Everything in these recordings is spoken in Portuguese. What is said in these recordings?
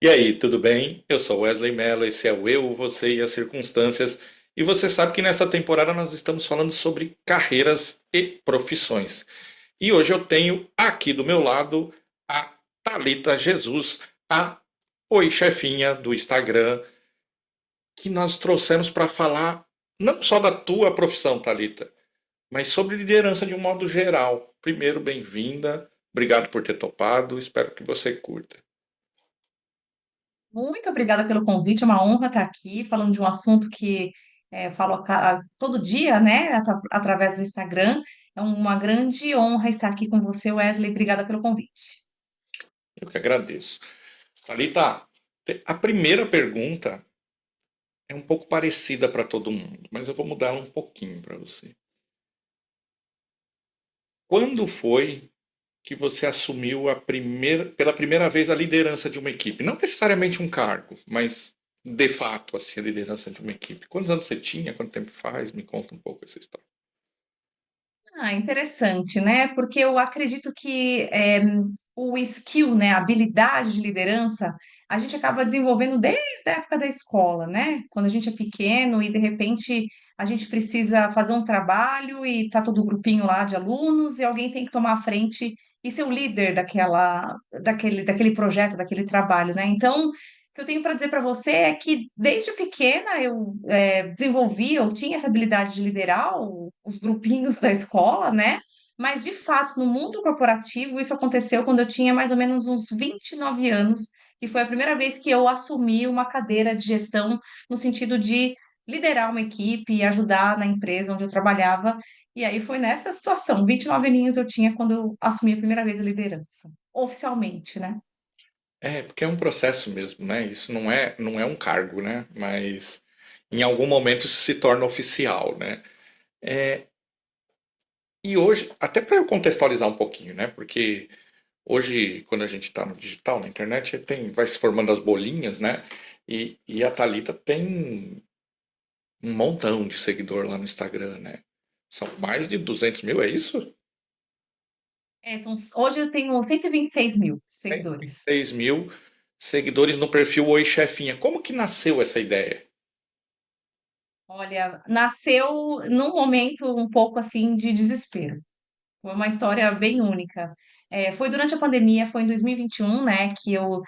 E aí, tudo bem? Eu sou Wesley Mello, esse é o Eu, Você e as Circunstâncias. E você sabe que nessa temporada nós estamos falando sobre carreiras e profissões. E hoje eu tenho aqui do meu lado a Thalita Jesus, a Oi Chefinha do Instagram, que nós trouxemos para falar não só da tua profissão, Thalita, mas sobre liderança de um modo geral. Primeiro, bem-vinda, obrigado por ter topado, espero que você curta. Muito obrigada pelo convite, é uma honra estar aqui falando de um assunto que falo todo dia, né, através do Instagram. É uma grande honra estar aqui com você, Wesley. Obrigada pelo convite. Eu que agradeço. Thalita, a primeira pergunta é um pouco parecida para todo mundo, mas eu vou mudar ela um pouquinho para você. Quando foi que você assumiu pela primeira vez a liderança de uma equipe? Não necessariamente um cargo, mas de fato assim, a liderança de uma equipe. Quantos anos você tinha? Quanto tempo faz? Me conta um pouco essa história. Ah, interessante, né? Porque eu acredito que o skill, né, a habilidade de liderança, a gente acaba desenvolvendo desde a época da escola, né? Quando a gente é pequeno e de repente a gente precisa fazer um trabalho e tá todo o grupinho lá de alunos e alguém tem que tomar a frente e ser o líder daquele projeto, daquele trabalho, né? Então, o que eu tenho para dizer para você é que desde pequena eu desenvolvi, eu tinha essa habilidade de liderar os grupinhos da escola, né? Mas, de fato, no mundo corporativo, isso aconteceu quando eu tinha mais ou menos uns 29 anos, que foi a primeira vez que eu assumi uma cadeira de gestão no sentido de liderar uma equipe e ajudar na empresa onde eu trabalhava. E aí foi nessa situação, 29 aninhos eu tinha quando eu assumi a primeira vez a liderança, oficialmente, né? É, porque é um processo mesmo, né? Isso não é um cargo, né? Mas em algum momento isso se torna oficial, né? E hoje, até para eu contextualizar um pouquinho, né? Porque hoje, quando a gente está no digital, na internet, vai se formando as bolinhas, né? E a Thalita tem um montão de seguidor lá no Instagram, né? São mais de 200 mil, é isso? Hoje eu tenho 126 mil seguidores. 106 mil seguidores no perfil Oi Chefinha. Como que nasceu essa ideia? Olha, nasceu num momento um pouco assim de desespero. Foi uma história bem única. Foi durante a pandemia, foi em 2021, né, que eu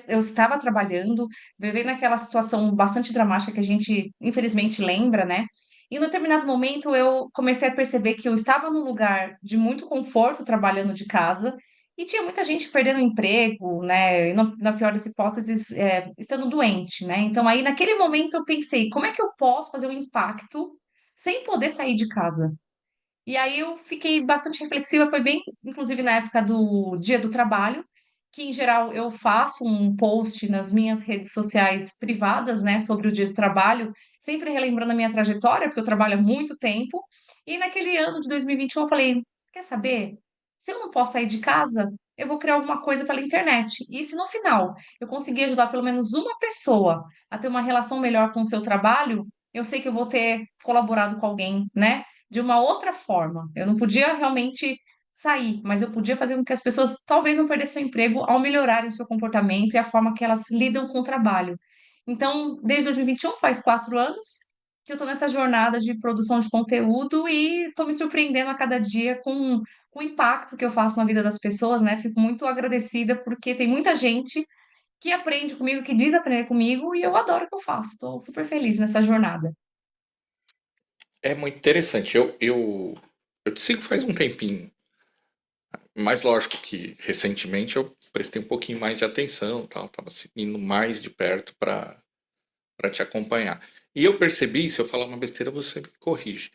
estava trabalhando, vivendo naquela situação bastante dramática que a gente infelizmente lembra, né? E em determinado momento eu comecei a perceber que eu estava num lugar de muito conforto trabalhando de casa e tinha muita gente perdendo o emprego, né? E na pior das hipóteses, estando doente, né? Então aí naquele momento eu pensei, como é que eu posso fazer um impacto sem poder sair de casa? E aí eu fiquei bastante reflexiva, foi bem, inclusive na época do Dia do Trabalho, que em geral eu faço um post nas minhas redes sociais privadas, né, sobre o Dia do Trabalho, sempre relembrando a minha trajetória, porque eu trabalho há muito tempo. E naquele ano de 2021 eu falei, quer saber? Se eu não posso sair de casa, eu vou criar alguma coisa pela internet. E se no final eu conseguir ajudar pelo menos uma pessoa a ter uma relação melhor com o seu trabalho, eu sei que eu vou ter colaborado com alguém, né? De uma outra forma. Eu não podia realmente sair, mas eu podia fazer com que as pessoas talvez não perdessem o emprego ao melhorarem o seu comportamento e a forma que elas lidam com o trabalho. Então, desde 2021, faz 4 anos que eu estou nessa jornada de produção de conteúdo e estou me surpreendendo a cada dia com o impacto que eu faço na vida das pessoas, né? Fico muito agradecida porque tem muita gente que aprende comigo, que diz aprender comigo e eu adoro o que eu faço. Estou super feliz nessa jornada. É muito interessante. Eu te sigo faz um tempinho. Mas lógico que recentemente eu prestei um pouquinho mais de atenção, tal, tava seguindo mais de perto para te acompanhar. E eu percebi, se eu falar uma besteira, você me corrige,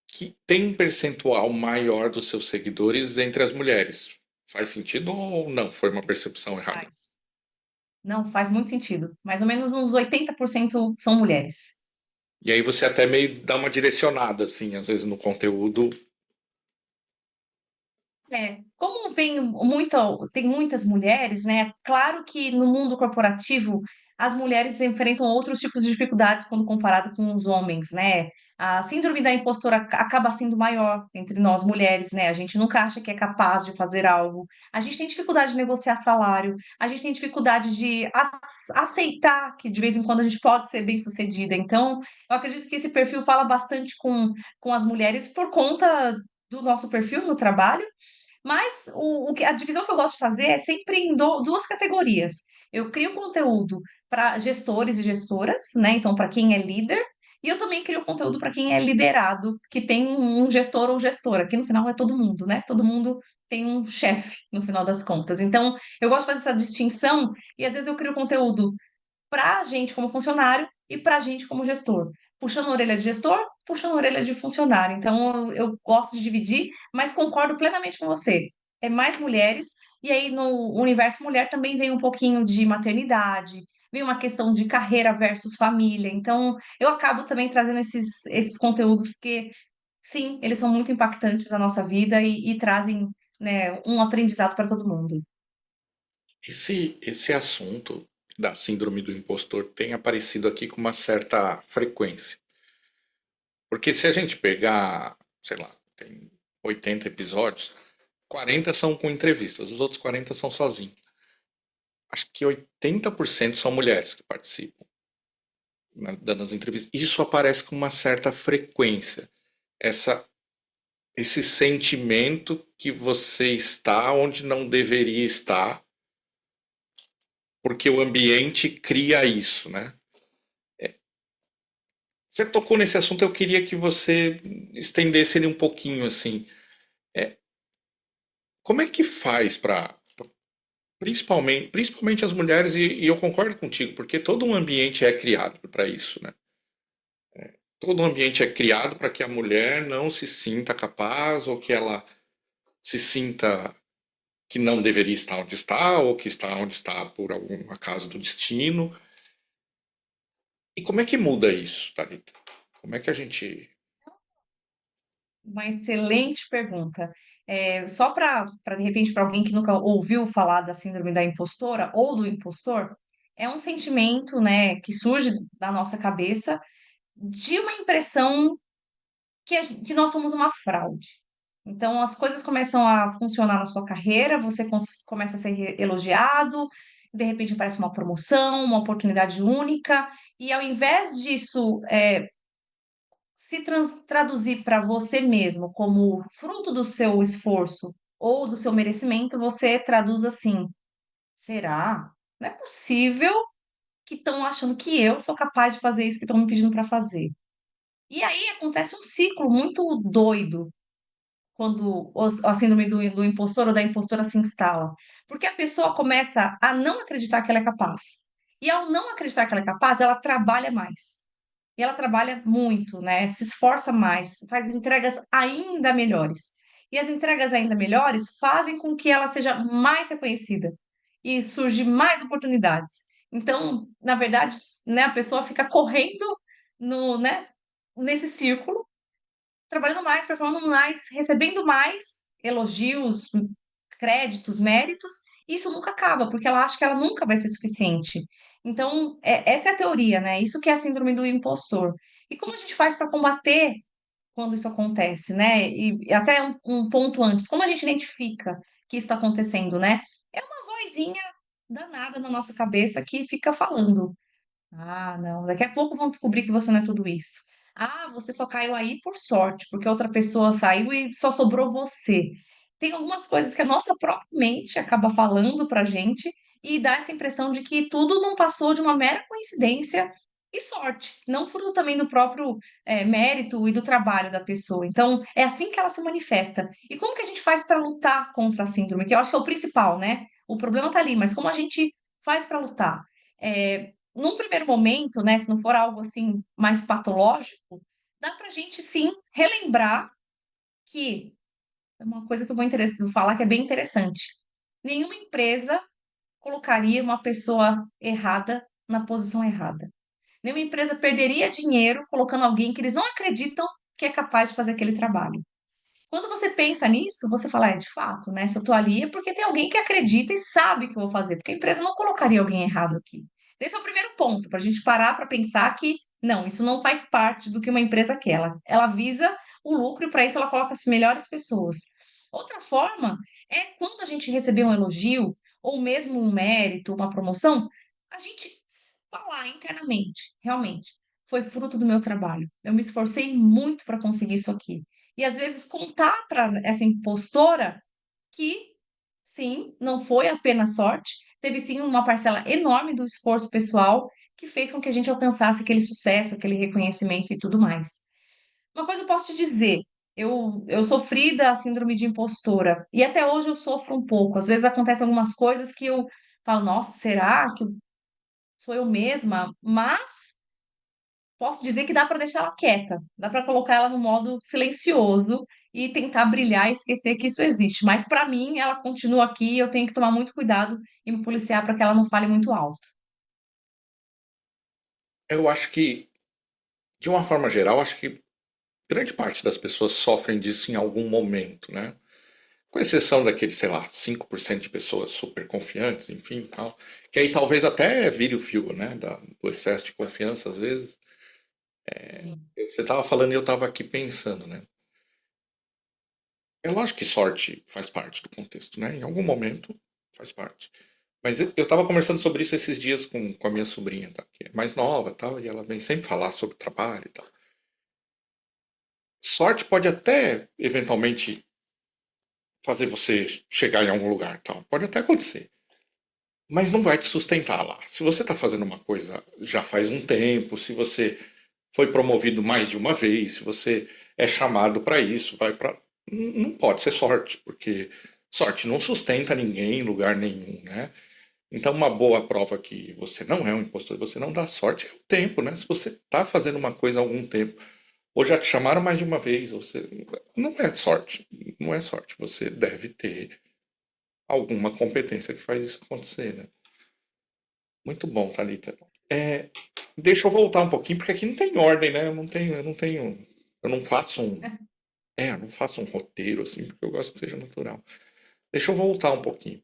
que tem um percentual maior dos seus seguidores entre as mulheres. Faz sentido ou não? Foi uma percepção errada? Faz. Não, faz muito sentido. Mais ou menos uns 80% são mulheres. E aí você até meio dá uma direcionada, assim, às vezes no conteúdo. Como tem muitas mulheres, né? Claro que no mundo corporativo as mulheres enfrentam outros tipos de dificuldades quando comparado com os homens, né? A síndrome da impostora acaba sendo maior entre nós mulheres, né? A gente nunca acha que é capaz de fazer algo. A gente tem dificuldade de negociar salário, a gente tem dificuldade de aceitar que de vez em quando a gente pode ser bem-sucedida. Então, eu acredito que esse perfil fala bastante com as mulheres por conta do nosso perfil no trabalho, mas a divisão que eu gosto de fazer é sempre em duas categorias. Eu crio conteúdo para gestores e gestoras, né? Então, para quem é líder, e eu também crio conteúdo para quem é liderado, que tem um gestor ou gestora, que no final é todo mundo, né? Todo mundo tem um chefe no final das contas. Então, eu gosto de fazer essa distinção e às vezes eu crio conteúdo para a gente como funcionário e para a gente como gestor. Puxando a orelha de gestor, puxando a orelha de funcionário. Então, eu gosto de dividir, mas concordo plenamente com você. É mais mulheres, e aí no universo mulher também vem um pouquinho de maternidade, vem uma questão de carreira versus família. Então, eu acabo também trazendo esses conteúdos, porque, sim, eles são muito impactantes na nossa vida e trazem, né, um aprendizado para todo mundo. Esse assunto da síndrome do impostor tem aparecido aqui com uma certa frequência. Porque se a gente pegar, sei lá, tem 80 episódios, 40 são com entrevistas, os outros 40 são sozinhos. Acho que 80% são mulheres que participam, dando as entrevistas. Isso aparece com uma certa frequência. Essa, esse sentimento que você está onde não deveria estar, porque o ambiente cria isso, né? Você tocou nesse assunto, eu queria que você estendesse ele um pouquinho, assim. É, como é que faz para, principalmente as mulheres, e eu concordo contigo, porque todo um ambiente é criado para isso, né? Todo um ambiente é criado para que a mulher não se sinta capaz, ou que ela se sinta que não deveria estar onde está, ou que está onde está por algum acaso do destino. E como é que muda isso, Thalita? Como é que a gente. Uma excelente pergunta. Só para, de repente, para alguém que nunca ouviu falar da síndrome da impostora ou do impostor, é um sentimento, né, que surge da nossa cabeça de uma impressão que nós somos uma fraude. Então, as coisas começam a funcionar na sua carreira, você começa a ser elogiado, de repente aparece uma promoção, uma oportunidade única, e ao invés disso se traduzir para você mesmo como fruto do seu esforço ou do seu merecimento, você traduz assim: será? Não é possível que estão achando que eu sou capaz de fazer isso que estão me pedindo para fazer. E aí acontece um ciclo muito doido quando a síndrome do impostor ou da impostora se instala. Porque a pessoa começa a não acreditar que ela é capaz. E ao não acreditar que ela é capaz, ela trabalha mais. E ela trabalha muito, né? Se esforça mais, faz entregas ainda melhores. E as entregas ainda melhores fazem com que ela seja mais reconhecida e surge mais oportunidades. Então, na verdade, né, a pessoa fica correndo né, nesse círculo, trabalhando mais, performando mais, recebendo mais elogios, créditos, méritos, e isso nunca acaba, porque ela acha que ela nunca vai ser suficiente. Então, essa é a teoria, né? Isso que é a síndrome do impostor. E como a gente faz para combater quando isso acontece, né? E até um ponto antes, como a gente identifica que isso está acontecendo, né? É uma vozinha danada na nossa cabeça que fica falando. Ah, não. Daqui a pouco vão descobrir que você não é tudo isso. Ah, você só caiu aí por sorte, porque outra pessoa saiu e só sobrou você. Tem algumas coisas que a nossa própria mente acaba falando pra gente e dá essa impressão de que tudo não passou de uma mera coincidência e sorte, não fruto também do próprio mérito e do trabalho da pessoa. Então, é assim que ela se manifesta. E como que a gente faz para lutar contra a síndrome? Que eu acho que é o principal, né? O problema tá ali, mas como a gente faz para lutar? Num primeiro momento, né, se não for algo assim mais patológico, dá pra gente sim relembrar que é uma coisa que eu vou falar que é bem interessante. Nenhuma empresa colocaria uma pessoa errada na posição errada. Nenhuma empresa perderia dinheiro colocando alguém que eles não acreditam que é capaz de fazer aquele trabalho. Quando você pensa nisso, você fala, de fato, né? Se eu tô ali é porque tem alguém que acredita e sabe que eu vou fazer, porque a empresa não colocaria alguém errado aqui. Esse é o primeiro ponto, para a gente parar para pensar que Não, isso não faz parte do que uma empresa quer. Ela visa o lucro e para isso ela coloca as melhores pessoas. Outra forma é quando a gente receber um elogio ou mesmo um mérito, uma promoção, a gente falar internamente, realmente, foi fruto do meu trabalho. Eu me esforcei muito para conseguir isso aqui. E às vezes contar para essa impostora que sim, não foi apenas sorte, teve sim uma parcela enorme do esforço pessoal que fez com que a gente alcançasse aquele sucesso, aquele reconhecimento e tudo mais. Uma coisa eu posso te dizer, eu sofri da síndrome de impostora e até hoje eu sofro um pouco. Às vezes acontecem algumas coisas que eu falo, nossa, será que sou eu mesma? Mas posso dizer que dá para deixar ela quieta, dá para colocar ela no modo silencioso e tentar brilhar e esquecer que isso existe. Mas para mim, ela continua aqui e eu tenho que tomar muito cuidado e me policiar para que ela não fale muito alto. Eu acho que, de uma forma geral, acho que grande parte das pessoas sofrem disso em algum momento, né? Com exceção daqueles, sei lá, 5% de pessoas super confiantes, enfim, tal. Que aí talvez até vire o fio, né? Do excesso de confiança, às vezes. Sim. Você estava falando e eu estava aqui pensando, né? É lógico que sorte faz parte do contexto, né? Em algum momento faz parte. Mas eu estava conversando sobre isso esses dias com a minha sobrinha, tá? Que é mais nova, tal, e ela vem sempre falar sobre trabalho e tal. Sorte pode até, eventualmente, fazer você chegar em algum lugar, tal. Pode até acontecer. Mas não vai te sustentar lá. Se você está fazendo uma coisa já faz um tempo, se você foi promovido mais de uma vez, se você é chamado para isso, vai para. Não pode ser sorte, porque sorte não sustenta ninguém em lugar nenhum, né? Então, uma boa prova que você não é um impostor, você não dá sorte é o tempo, né? Se você está fazendo uma coisa há algum tempo, ou já te chamaram mais de uma vez, você não é sorte, não é sorte. Você deve ter alguma competência que faz isso acontecer, né? Muito bom, Thalita. É, deixa eu voltar um pouquinho, porque aqui não tem ordem, né? Eu não faço eu não faço um roteiro assim, porque eu gosto que seja natural. Deixa eu voltar um pouquinho.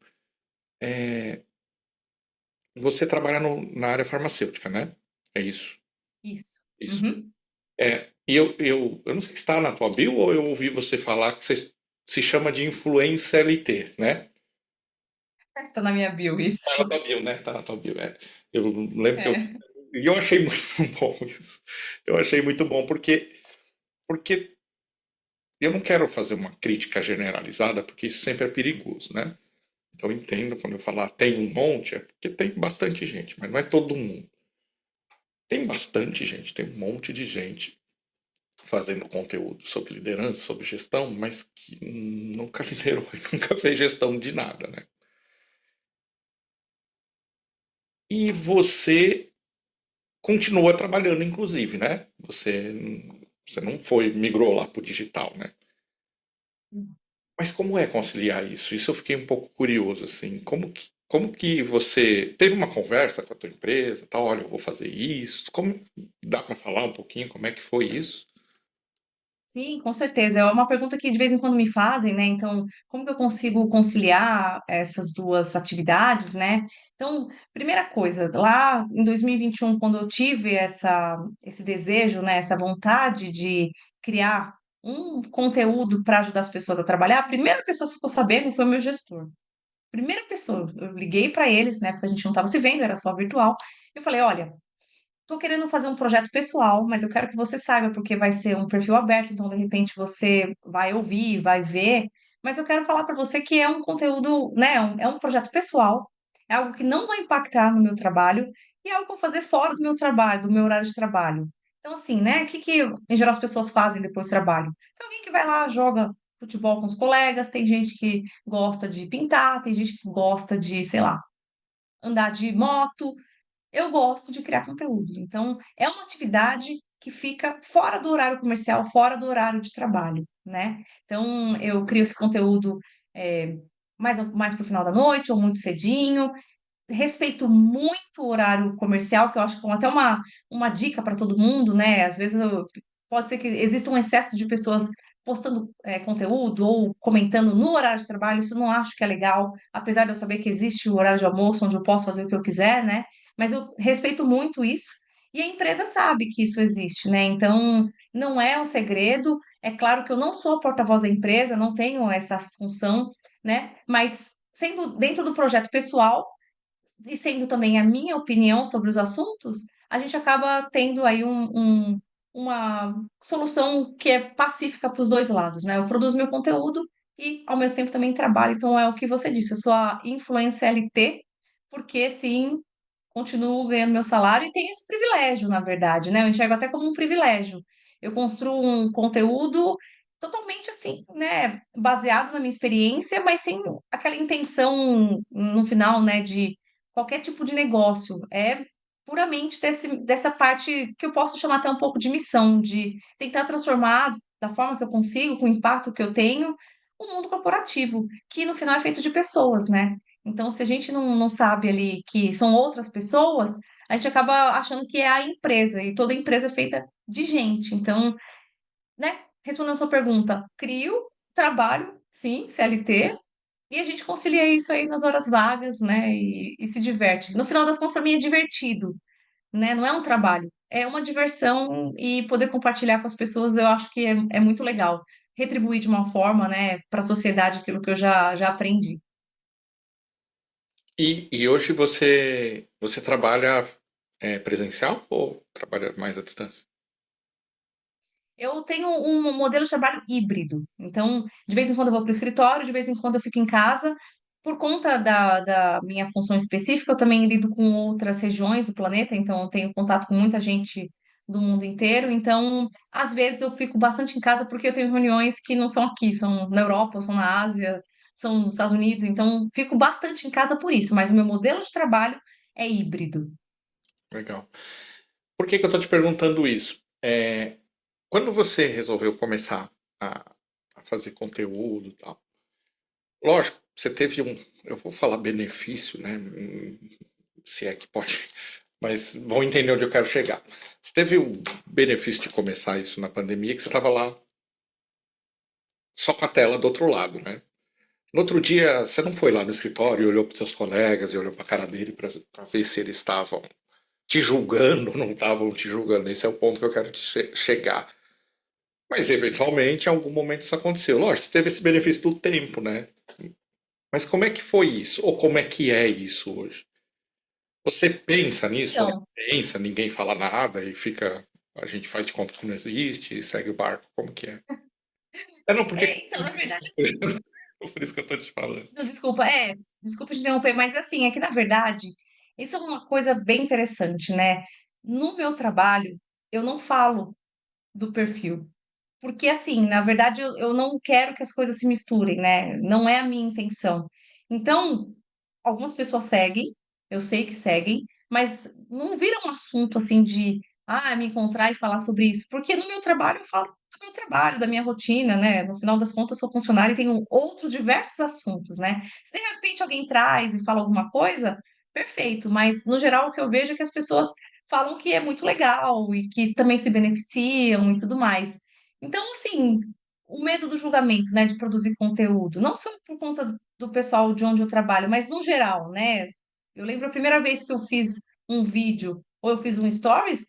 É, você trabalha na área farmacêutica, né? É isso, Isso. isso. Uhum. E eu não sei se está na tua bio ou eu ouvi você falar que você se chama de influencer LT, né? Tá na minha bio, isso. Tá na tua bio, né? Tá na tua bio, é. Eu lembro que eu. É. E eu achei muito bom isso. Eu achei muito bom, porque eu não quero fazer uma crítica generalizada, porque isso sempre é perigoso, né? Então eu entendo quando eu falar tem um monte, é porque tem bastante gente, mas não é todo mundo. Tem bastante gente, tem um monte de gente fazendo conteúdo sobre liderança, sobre gestão, mas que nunca liderou e nunca fez gestão de nada, né? E você continua trabalhando, inclusive, né? Você não foi, migrou lá para o digital, né? Mas como é conciliar isso? Isso eu fiquei um pouco curioso, assim. Como que você teve uma conversa com a tua empresa, tal, olha, eu vou fazer isso. Como dá para falar um pouquinho como é que foi isso? Sim, com certeza. É uma pergunta que de vez em quando me fazem, né? Então, como que eu consigo conciliar essas duas atividades, né? Então, primeira coisa, lá em 2021, quando eu tive esse desejo, né, essa vontade de criar um conteúdo para ajudar as pessoas a trabalhar, a primeira pessoa que ficou sabendo foi o meu gestor. Primeira pessoa, eu liguei para ele, né, porque a gente não estava se vendo, era só virtual. Eu falei, olha, tô querendo fazer um projeto pessoal, mas eu quero que você saiba, porque vai ser um perfil aberto, então de repente você vai ouvir, vai ver, mas eu quero falar para você que é um conteúdo, né? É um projeto pessoal, é algo que não vai impactar no meu trabalho e é algo que eu vou fazer fora do meu trabalho, do meu horário de trabalho. Então, assim, né? O que que em geral as pessoas fazem depois do trabalho? Tem alguém que vai lá, joga futebol com os colegas, tem gente que gosta de pintar, tem gente que gosta de, sei lá, andar de moto, eu gosto de criar conteúdo. Então, é uma atividade que fica fora do horário comercial, fora do horário de trabalho, né? Então, eu crio esse conteúdo mais para o final da noite ou muito cedinho. Respeito muito o horário comercial, que eu acho que é até uma dica para todo mundo, né? Às vezes pode ser que exista um excesso de pessoas postando conteúdo ou comentando no horário de trabalho, isso eu não acho que é legal, apesar de eu saber que existe o horário de almoço, onde eu posso fazer o que eu quiser, né? Mas eu respeito muito isso. e a empresa sabe que isso existe, né? Então, não é um segredo. É claro que eu não sou a porta-voz da empresa, não tenho essa função, né? Mas sendo dentro do projeto pessoal e sendo também a minha opinião sobre os assuntos, a gente acaba tendo aí uma solução que é pacífica para os dois lados, né? Eu produzo meu conteúdo e, ao mesmo tempo, também trabalho. Então, é o que você disse, eu sou a influência LT, porque, sim, continuo ganhando meu salário e tenho esse privilégio, na verdade, né? Eu enxergo até como um privilégio. Eu construo um conteúdo totalmente assim, né? Baseado na minha experiência, mas sem aquela intenção no final, né? De qualquer tipo de negócio. É puramente dessa parte que eu posso chamar até um pouco de missão, de tentar transformar da forma que eu consigo, com o impacto que eu tenho, o mundo corporativo, que no final é feito de pessoas, né? Então, se a gente não sabe ali que são outras pessoas, a gente acaba achando que é a empresa, e toda empresa é feita de gente. Então, né, respondendo a sua pergunta, crio, trabalho, sim, CLT, e a gente concilia isso aí nas horas vagas, né, e se diverte. No final das contas, para mim é divertido, né, não é um trabalho, é uma diversão e poder compartilhar com as pessoas, eu acho que é muito legal. Retribuir de uma forma, né, para a sociedade aquilo que eu já aprendi. E hoje você trabalha presencial ou trabalha mais à distância? Eu tenho um modelo de trabalho híbrido. Então, de vez em quando eu vou para o escritório, de vez em quando eu fico em casa. Por conta da minha função específica, eu também lido com outras regiões do planeta, então eu tenho contato com muita gente do mundo inteiro. Então, às vezes eu fico bastante em casa porque eu tenho reuniões que não são aqui, são na Europa, são na Ásia, são nos Estados Unidos. Então, fico bastante em casa por isso, mas o meu modelo de trabalho é híbrido. Legal. Por que que eu tô te perguntando isso? Quando você resolveu começar a, a fazer conteúdo e tal, lógico, você teve eu vou falar benefício, né? Se é que pode, mas vão entender onde eu quero chegar. Você teve o benefício de começar isso na pandemia, que você estava lá só com a tela do outro lado, né? No outro dia, você não foi lá no escritório e olhou para seus colegas e olhou para a cara dele para ver se eles estavam te julgando ou não estavam te julgando. Esse é o ponto que eu quero chegar. Mas, eventualmente, em algum momento isso aconteceu. Lógico, você teve esse benefício do tempo, né? Mas como é que foi isso? Ou como é que é isso hoje? Você pensa nisso ou não Então, pensa, ninguém fala nada e fica. A gente faz de conta que não existe e segue o barco, como que é? É, não, porque. então, na verdade, assim. Por isso que eu tô te falando. Não, desculpa, desculpa te interromper, mas assim, é que na verdade, isso é uma coisa bem interessante, né? No meu trabalho, eu não falo do perfil, porque assim, na verdade, eu não quero que as coisas se misturem, né? Não é a minha intenção. Então, algumas pessoas seguem, eu sei que seguem, mas não vira um assunto assim de me encontrar e falar sobre isso, porque no meu trabalho eu falo do meu trabalho, da minha rotina, né? No final das contas, eu sou funcionária e tenho outros diversos assuntos, né? Se de repente alguém traz e fala alguma coisa, perfeito, mas no geral o que eu vejo é que as pessoas falam que é muito legal e que também se beneficiam e tudo mais. Então, assim, o medo do julgamento, né, de produzir conteúdo, não só por conta do pessoal de onde eu trabalho, mas no geral, né? Eu lembro a primeira vez que eu fiz um vídeo ou eu fiz um stories,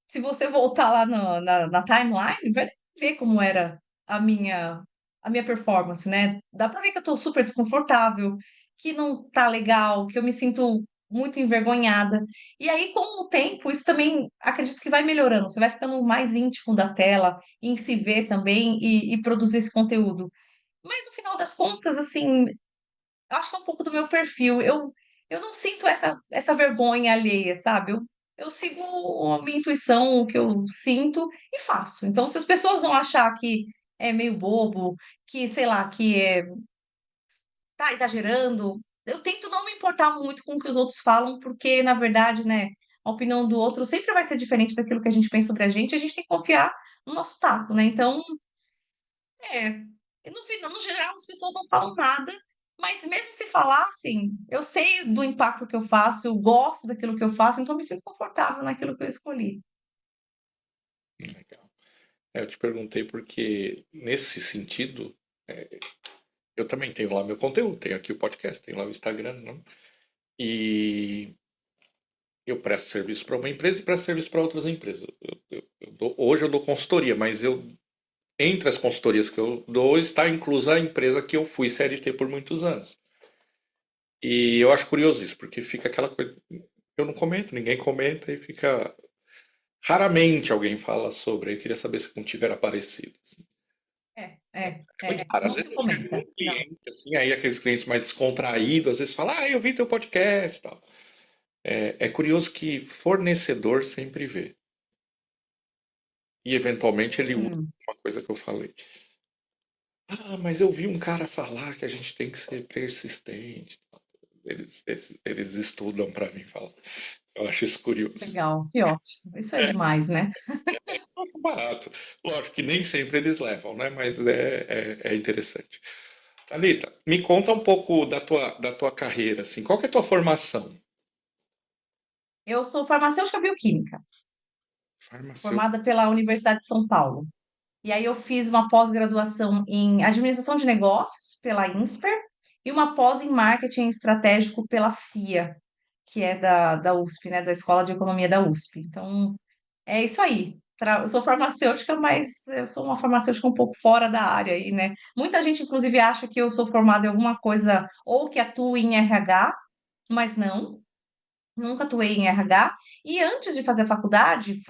se você voltar lá na timeline, vai ver como era a minha a minha performance, né? Dá pra ver que eu tô super desconfortável, que não tá legal, que eu me sinto muito envergonhada. E aí, com o tempo, isso também acredito que vai melhorando. Você vai ficando mais íntimo da tela, em se ver também e produzir esse conteúdo. Mas no final das contas, assim, eu acho que é um pouco do meu perfil. Eu não sinto essa vergonha alheia, sabe? Eu sigo a minha intuição, o que eu sinto e faço. Então, se as pessoas vão achar que é meio bobo, que, sei lá, tá exagerando, eu tento não me importar muito com o que os outros falam, porque, na verdade, né, a opinião do outro sempre vai ser diferente daquilo que a gente pensa sobre a gente tem que confiar no nosso taco, né? Então, é, e no final, no geral, as pessoas não falam nada, mas mesmo se falassem, eu sei do impacto que eu faço, eu gosto daquilo que eu faço, então eu me sinto confortável naquilo que eu escolhi. Legal. Eu te perguntei porque, nesse sentido, é, eu também tenho lá meu conteúdo, tenho aqui o podcast, tenho lá o Instagram, não? E Eu presto serviço para uma empresa e presto serviço para outras empresas. Hoje eu dou consultoria, mas entre as consultorias que eu dou está inclusa a empresa que eu fui CLT por muitos anos. E eu acho curioso isso, porque fica aquela coisa. Eu não comento, ninguém comenta e fica. Raramente alguém fala sobre. Eu queria saber se contigo era parecido, assim. É muito raro. Às Não vezes se eu chego comenta, num não. cliente, assim, aí aqueles clientes mais descontraídos, às vezes falam, eu vi teu podcast e tal. É curioso que fornecedor sempre vê. E eventualmente ele usa Hum, uma coisa que eu falei. Mas eu vi um cara falar que a gente tem que ser persistente. Eles estudam para mim falar. Eu acho isso curioso. legal, que ótimo. Isso é demais, né? Eu acho barato. Lógico que nem sempre eles levam, né? Mas é interessante. Thalita, me conta um pouco da tua carreira, assim. Qual que é a tua formação? Eu sou farmacêutica bioquímica, Farmacêutica. formada pela Universidade de São Paulo. E aí eu fiz uma pós-graduação em administração de negócios pela INSPER e uma pós em marketing estratégico pela FIA, que é da USP, né, da Escola de Economia da USP. Então, é isso aí. Eu sou farmacêutica, mas eu sou uma farmacêutica um pouco fora da área aí, né? Muita gente, inclusive, acha que eu sou formada em alguma coisa ou que atuo em RH, mas não. Nunca atuei em RH. E antes de fazer a faculdade,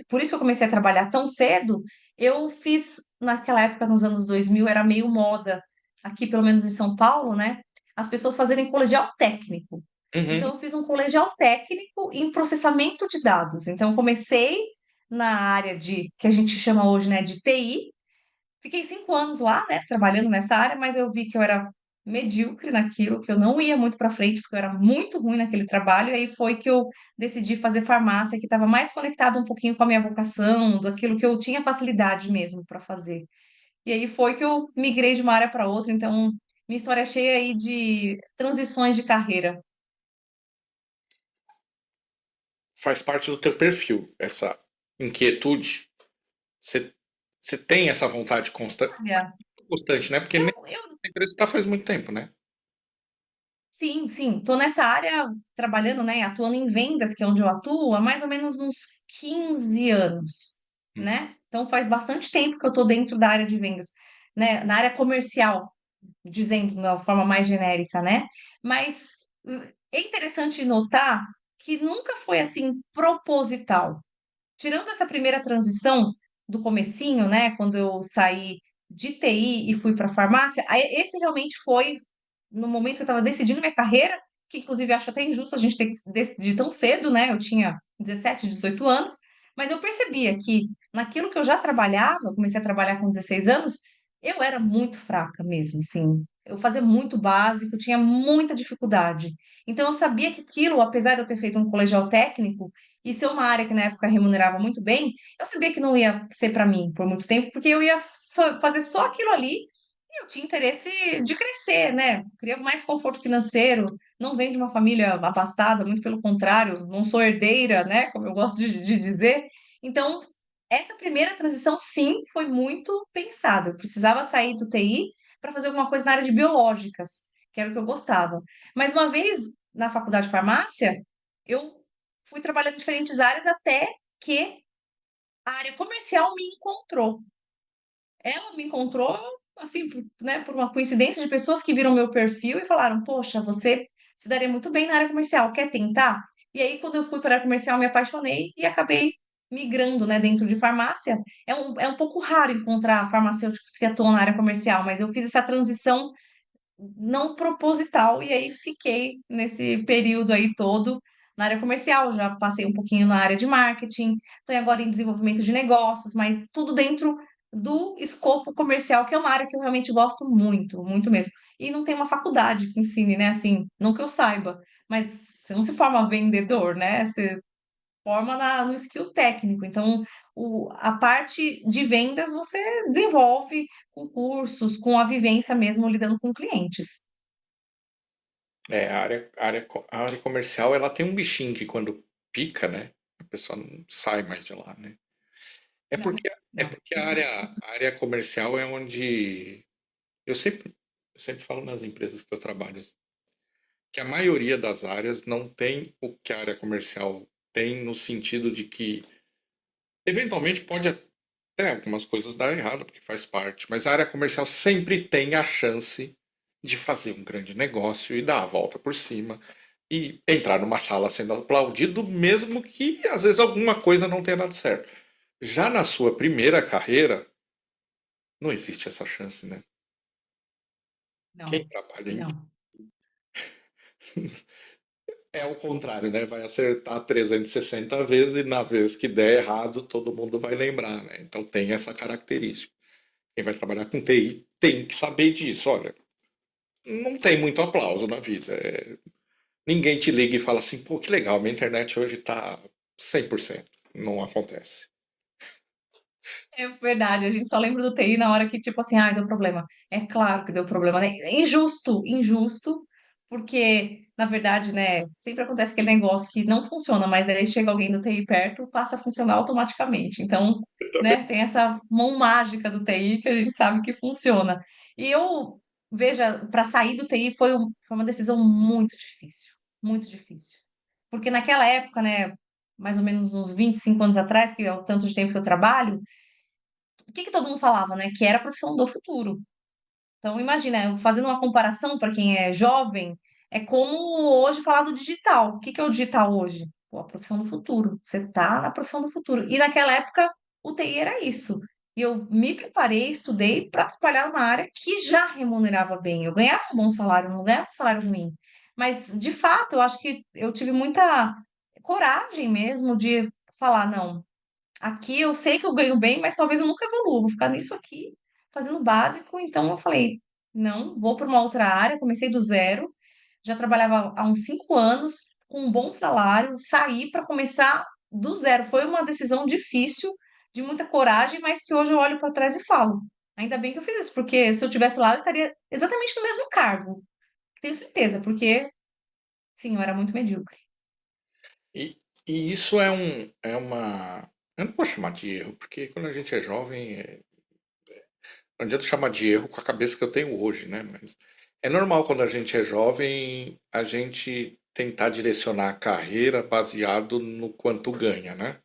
por isso que eu comecei a trabalhar tão cedo. Eu fiz, naquela época, nos anos 2000 era meio moda, aqui pelo menos em São Paulo, né? As pessoas fazerem colegial técnico. Uhum, Então, eu fiz um colegial técnico em processamento de dados. Então, eu comecei na área que a gente chama hoje, né, de TI. Fiquei 5 anos lá, né, trabalhando nessa área, mas eu vi que eu era medíocre naquilo, que eu não ia muito para frente, porque eu era muito ruim naquele trabalho, e aí foi que eu decidi fazer farmácia, que estava mais conectado um pouquinho com a minha vocação, daquilo que eu tinha facilidade mesmo para fazer. E aí foi que eu migrei de uma área para outra, então minha história é cheia aí de transições de carreira. faz parte do teu perfil, essa inquietude. Você, você tem essa vontade Olha, constante, né? Porque nem eu sempre está faz muito tempo, né? sim, sim. Estou nessa área trabalhando, né, atuando em vendas, que é onde eu atuo, há mais ou menos uns 15 anos, Uhum. né? Então faz bastante tempo que eu estou dentro da área de vendas, né, na área comercial, dizendo de uma forma mais genérica, né? Mas é interessante notar que nunca foi assim proposital. Tirando essa primeira transição do comecinho, né, quando eu saí de TI e fui para farmácia, aí esse realmente foi no momento que eu estava decidindo minha carreira, que inclusive acho até injusto a gente ter que decidir tão cedo, né? Eu tinha 17, 18 anos, mas eu percebia que naquilo que eu já trabalhava, eu comecei a trabalhar com 16 anos, eu era muito fraca mesmo, sim. Eu fazia muito básico, tinha muita dificuldade. Então eu sabia que aquilo, apesar de eu ter feito um colegial técnico e ser uma área que na época remunerava muito bem, eu sabia que não ia ser para mim por muito tempo, porque eu ia fazer só aquilo ali eu tinha interesse de crescer, né? Queria mais conforto financeiro. Não venho de uma família abastada, muito pelo contrário, não sou herdeira, né? Como eu gosto de dizer. Então, essa primeira transição, sim, foi muito pensada. Eu precisava sair do TI para fazer alguma coisa na área de biológicas, que era o que eu gostava. Mas uma vez na faculdade de farmácia, eu fui trabalhando em diferentes áreas até que a área comercial me encontrou. Ela me encontrou, assim, né, por uma coincidência de pessoas que viram meu perfil e falaram: Poxa, você se daria muito bem na área comercial, quer tentar? E aí, quando eu fui para a área comercial, me apaixonei e acabei migrando, né, dentro de farmácia. É um pouco raro encontrar farmacêuticos que atuam na área comercial, mas eu fiz essa transição não proposital, e aí fiquei nesse período aí todo na área comercial, já passei um pouquinho na área de marketing, estou agora em desenvolvimento de negócios, mas tudo dentro do escopo comercial, que é uma área que eu realmente gosto muito, muito mesmo. E não tem uma faculdade que ensine, né? Assim, não que eu saiba, mas você não se forma vendedor, né? Você forma no skill técnico. Então, a parte de vendas você desenvolve com cursos, com a vivência mesmo lidando com clientes. A área comercial, ela tem um bichinho que quando pica, né? A pessoa não sai mais de lá, né? É Não, porque, é não. porque a área comercial é onde eu sempre falo nas empresas que eu trabalho, que a maioria das áreas não tem o que a área comercial tem, no sentido de que, eventualmente, pode até algumas coisas dar errado, porque faz parte, mas a área comercial sempre tem a chance de fazer um grande negócio e dar a volta por cima e entrar numa sala sendo aplaudido, mesmo que às vezes alguma coisa não tenha dado certo. Já na sua primeira carreira, não existe essa chance, né? Quem Não, trabalha em não. é o contrário, né? Vai acertar 360 vezes e na vez que der errado, todo mundo vai lembrar, né? Então tem essa característica. Quem vai trabalhar com TI tem que saber disso. Olha, não tem muito aplauso na vida. Ninguém te liga e fala assim, pô, que legal, minha internet hoje tá 100%. Não acontece. É verdade, a gente só lembra do TI na hora que, tipo assim, ai, deu problema. É claro que deu problema, né? É injusto, injusto, porque, na verdade, né, sempre acontece aquele negócio que não funciona, mas aí chega alguém do TI perto, passa a funcionar automaticamente. Então, né, tem essa mão mágica do TI que a gente sabe que funciona. E eu, veja, para sair do TI foi uma decisão muito difícil, muito difícil. Porque naquela época, né, mais ou menos uns 25 anos atrás, que é o tanto de tempo que eu trabalho, o que que todo mundo falava, né? Que era a profissão do futuro. Então, imagina, eu fazendo uma comparação para quem é jovem, é como hoje falar do digital. O que que é o digital hoje? Pô, a profissão do futuro. Você tá na profissão do futuro. E naquela época, o TI era isso. E eu me preparei, estudei para trabalhar numa área que já remunerava bem. Eu ganhava um bom salário, não ganhava um salário ruim. Mas, de fato, eu acho que eu tive muita coragem mesmo de falar, não. Aqui eu sei que eu ganho bem, mas talvez eu nunca evolua. Vou ficar nisso aqui, fazendo o básico. Então eu falei, não, vou para uma outra área. Comecei do zero, já trabalhava há uns 5 anos, com um bom salário, saí para começar do zero. Foi uma decisão difícil, de muita coragem, mas que hoje eu olho para trás e falo, ainda bem que eu fiz isso, porque se eu tivesse lá, eu estaria exatamente no mesmo cargo. Tenho certeza, porque sim, eu era muito medíocre. E, e isso é uma. Eu não vou chamar de erro, porque quando a gente é jovem, não adianta chamar de erro com a cabeça que eu tenho hoje, né? Mas é normal quando a gente é jovem, a gente tentar direcionar a carreira baseado no quanto ganha, né?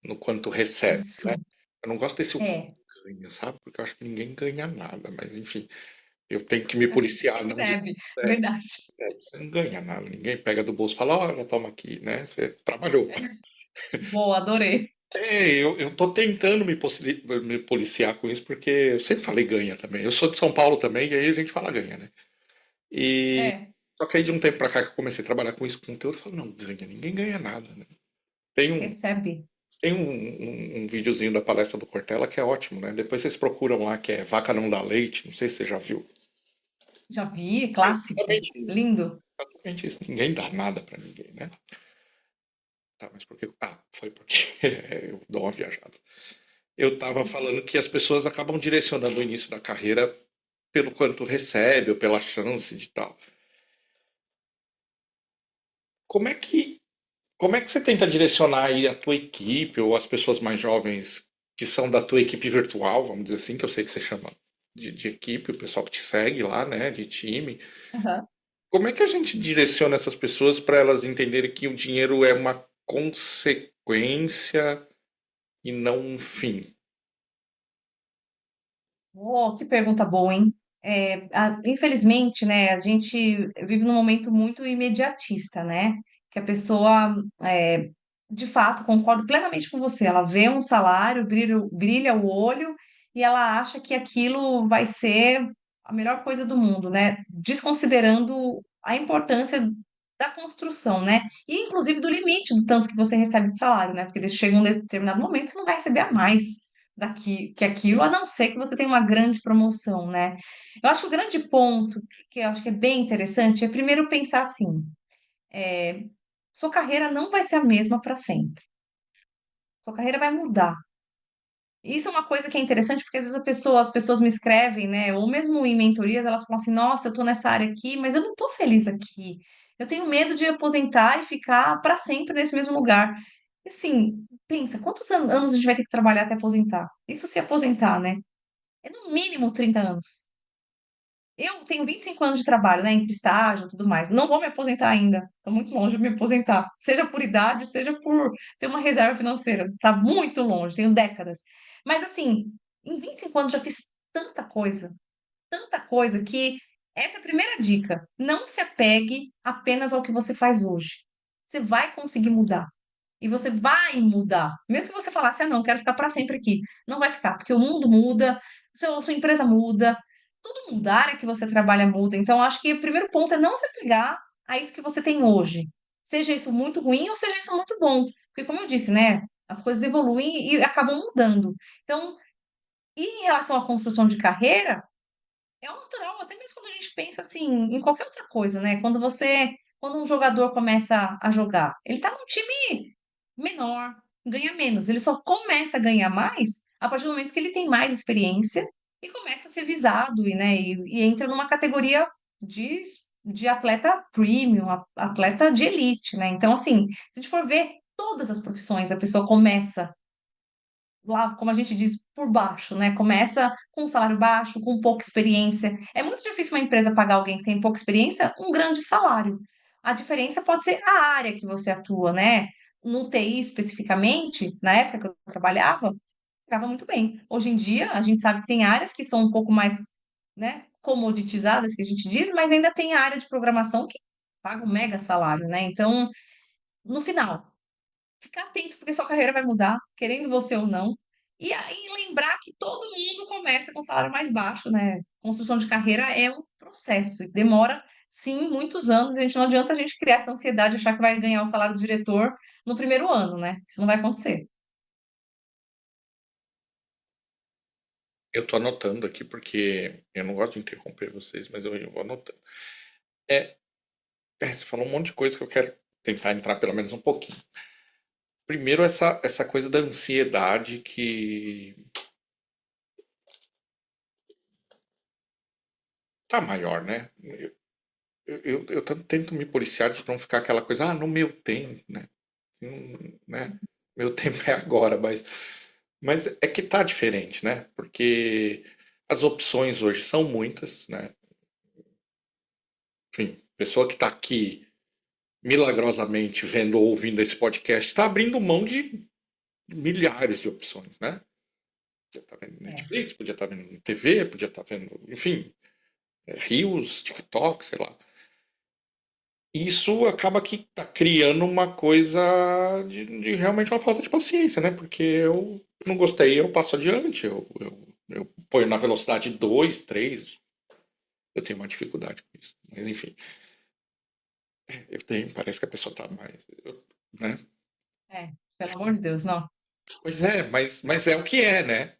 No quanto recebe, Isso, né? Eu não gosto desse o quanto é, ganha, sabe? Porque eu acho que ninguém ganha nada, mas enfim, eu tenho que me policiar, não de recebe, é, verdade. você não ganha nada, ninguém pega do bolso e fala, olha, toma aqui, né? Você trabalhou. Boa, adorei. Eu tô tentando me policiar com isso, porque eu sempre falei ganha também. Eu sou de São Paulo também, e aí a gente fala ganha, né? E É. só que aí de um tempo pra cá que eu comecei a trabalhar com isso, com conteúdo, eu falo, não, ganha, ninguém ganha nada, né? Tem um, Recebe. tem um videozinho da palestra do Cortella que é ótimo, né? Depois vocês procuram lá, que é Vaca Não Dá Leite, não sei se você já viu. Já vi, É clássico. exatamente isso. Lindo. Exatamente isso. Ninguém dá nada pra ninguém, né? Tá, mas por que. Ah, foi porque eu dou uma viajada. Eu estava falando que as pessoas acabam direcionando o início da carreira pelo quanto recebe ou pela chance de tal. Como é que, como é que você tenta direcionar aí a tua equipe ou as pessoas mais jovens que são da tua equipe virtual, vamos dizer assim, que eu sei que você chama de equipe, o pessoal que te segue lá, né, de time. Aham. Como é que a gente direciona essas pessoas para elas entenderem que o dinheiro é uma consequência e não um fim? Oh, que pergunta boa, hein? Infelizmente, né, a gente vive num momento muito imediatista, né? Que a pessoa, de fato, concordo plenamente com você. Ela vê um salário, brilha o olho e ela acha que aquilo vai ser a melhor coisa do mundo, né? Desconsiderando a importância da construção, né? E inclusive do limite do tanto que você recebe de salário, né? Porque chega um determinado momento você não vai receber a mais daqui que aquilo, a não ser que você tenha uma grande promoção, né? Eu acho que o grande ponto que eu acho que é bem interessante é primeiro pensar assim, sua carreira não vai ser a mesma para sempre. Sua carreira vai mudar. Isso é uma coisa que é interessante porque às vezes as pessoas me escrevem, né? Ou mesmo em mentorias, elas falam assim: "Nossa, eu tô nessa área aqui, mas eu não tô feliz aqui. Eu tenho medo de aposentar e ficar para sempre nesse mesmo lugar." E assim, pensa, quantos anos a gente vai ter que trabalhar até aposentar? Isso se aposentar, né? É no mínimo 30 anos. Eu tenho 25 anos de trabalho, né, entre estágio e tudo mais. Não vou me aposentar ainda. Estou muito longe de me aposentar. Seja por idade, seja por ter uma reserva financeira. Está muito longe, tenho décadas. Mas, assim, em 25 anos já fiz tanta coisa, que essa é a primeira dica. Não se apegue apenas ao que você faz hoje. Você vai conseguir mudar. E você vai mudar. Mesmo que você falasse, ah, não, quero ficar para sempre aqui. Não vai ficar, porque o mundo muda, sua empresa muda, tudo muda, a área que você trabalha muda. Então, acho que o primeiro ponto é não se apegar a isso que você tem hoje. Seja isso muito ruim ou seja isso muito bom. Porque, como eu disse, né, as coisas evoluem e acabam mudando. Então, e em relação à construção de carreira, é o natural, até mesmo quando a gente pensa assim, em qualquer outra coisa, né? Quando um jogador começa a jogar, ele tá num time menor, ganha menos. Ele só começa a ganhar mais a partir do momento que ele tem mais experiência e começa a ser visado e entra numa categoria de, de atleta premium, atleta de elite, né? Então, assim, se a gente for ver todas as profissões, a pessoa começa lá, como a gente diz, por baixo, né? Começa com um salário baixo, com pouca experiência. É muito difícil uma empresa pagar alguém que tem pouca experiência um grande salário. A diferença pode ser a área que você atua, né? No TI especificamente, na época que eu trabalhava, pagava muito bem. Hoje em dia, a gente sabe que tem áreas que são um pouco mais, né, comoditizadas, que a gente diz, mas ainda tem a área de programação que paga um mega salário, né? Então, no final, ficar atento, porque sua carreira vai mudar, querendo você ou não. E aí lembrar que todo mundo começa com salário mais baixo, né? Construção de carreira é um processo, e demora, sim, muitos anos. A gente não adianta a gente criar essa ansiedade, achar que vai ganhar o salário do diretor no primeiro ano, né? Isso não vai acontecer. Eu tô anotando aqui porque eu não gosto de interromper vocês, mas eu vou anotando. É, você falou um monte de coisa que eu quero tentar entrar pelo menos um pouquinho. Primeiro, essa coisa da ansiedade que tá maior, né? Eu tento me policiar de não ficar aquela coisa, ah, no meu tempo, né? Né? Meu tempo é agora, mas é que tá diferente, né? Porque as opções hoje são muitas, né? Enfim, pessoa que está aqui milagrosamente vendo ou ouvindo esse podcast está abrindo mão de milhares de opções, né? Podia estar vendo É. Netflix, podia estar vendo TV, podia estar vendo, enfim, Reels, TikTok, sei lá. Isso acaba que está criando uma coisa de realmente uma falta de paciência, né? Porque eu não gostei, eu passo adiante, eu ponho na velocidade 2, 3, eu tenho uma dificuldade com isso. Mas enfim, eu tenho, parece que a pessoa está mais, né? É, pelo amor de Deus, não. Pois é, mas é o que é, né?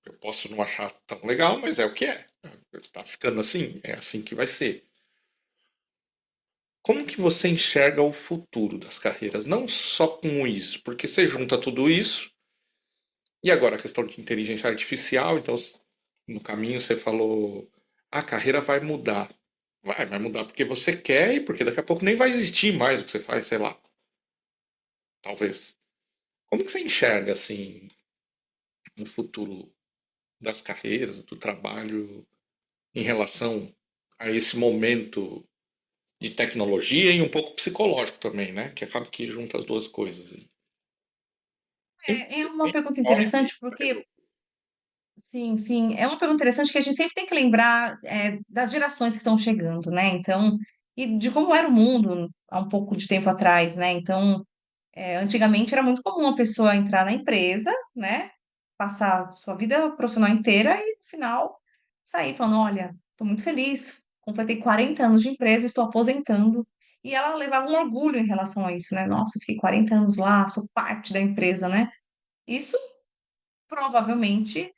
Eu posso não achar tão legal, mas é o que é. Tá ficando assim, é assim que vai ser. Como que você enxerga o futuro das carreiras? Não só com isso, porque você junta tudo isso, e agora a questão de inteligência artificial, então no caminho você falou, a carreira vai mudar. Vai mudar porque você quer e porque daqui a pouco nem vai existir mais o que você faz, sei lá, talvez. Como que você enxerga, assim, o futuro das carreiras, do trabalho, em relação a esse momento de tecnologia e um pouco psicológico também, né? Que acaba que junta as duas coisas. É uma pergunta Morre interessante, porque sim, sim, é uma pergunta interessante que a gente sempre tem que lembrar das gerações que estão chegando, né? Então, e de como era o mundo há um pouco de tempo atrás, né? Então, antigamente era muito comum uma pessoa entrar na empresa, né? Passar sua vida profissional inteira e no final sair falando, olha, estou muito feliz, completei 40 anos de empresa, estou aposentando. E ela levava um orgulho em relação a isso, né? Nossa, fiquei 40 anos lá, sou parte da empresa, né? Isso provavelmente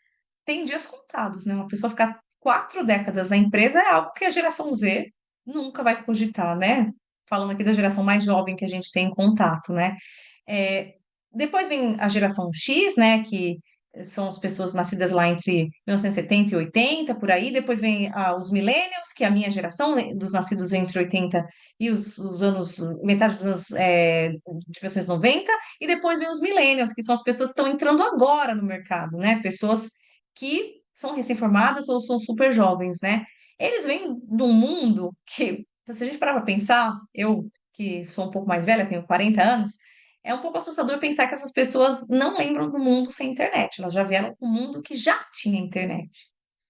tem dias contados, né? Uma pessoa ficar 4 décadas na empresa é algo que a geração Z nunca vai cogitar, né? Falando aqui da geração mais jovem que a gente tem em contato, né? É, depois vem a geração X, né? Que são as pessoas nascidas lá entre 1970 e 80, por aí. Depois vem os millennials, que é a minha geração, né, dos nascidos entre 80 e os anos, metade dos anos de 1990. E depois vem os millennials, que são as pessoas que estão entrando agora no mercado, né? Pessoas que são recém-formadas ou são super jovens, né? Eles vêm de um mundo que, se a gente parar para pensar, eu que sou um pouco mais velha, tenho 40 anos, é um pouco assustador pensar que essas pessoas não lembram do mundo sem internet. Elas já vieram com um mundo que já tinha internet.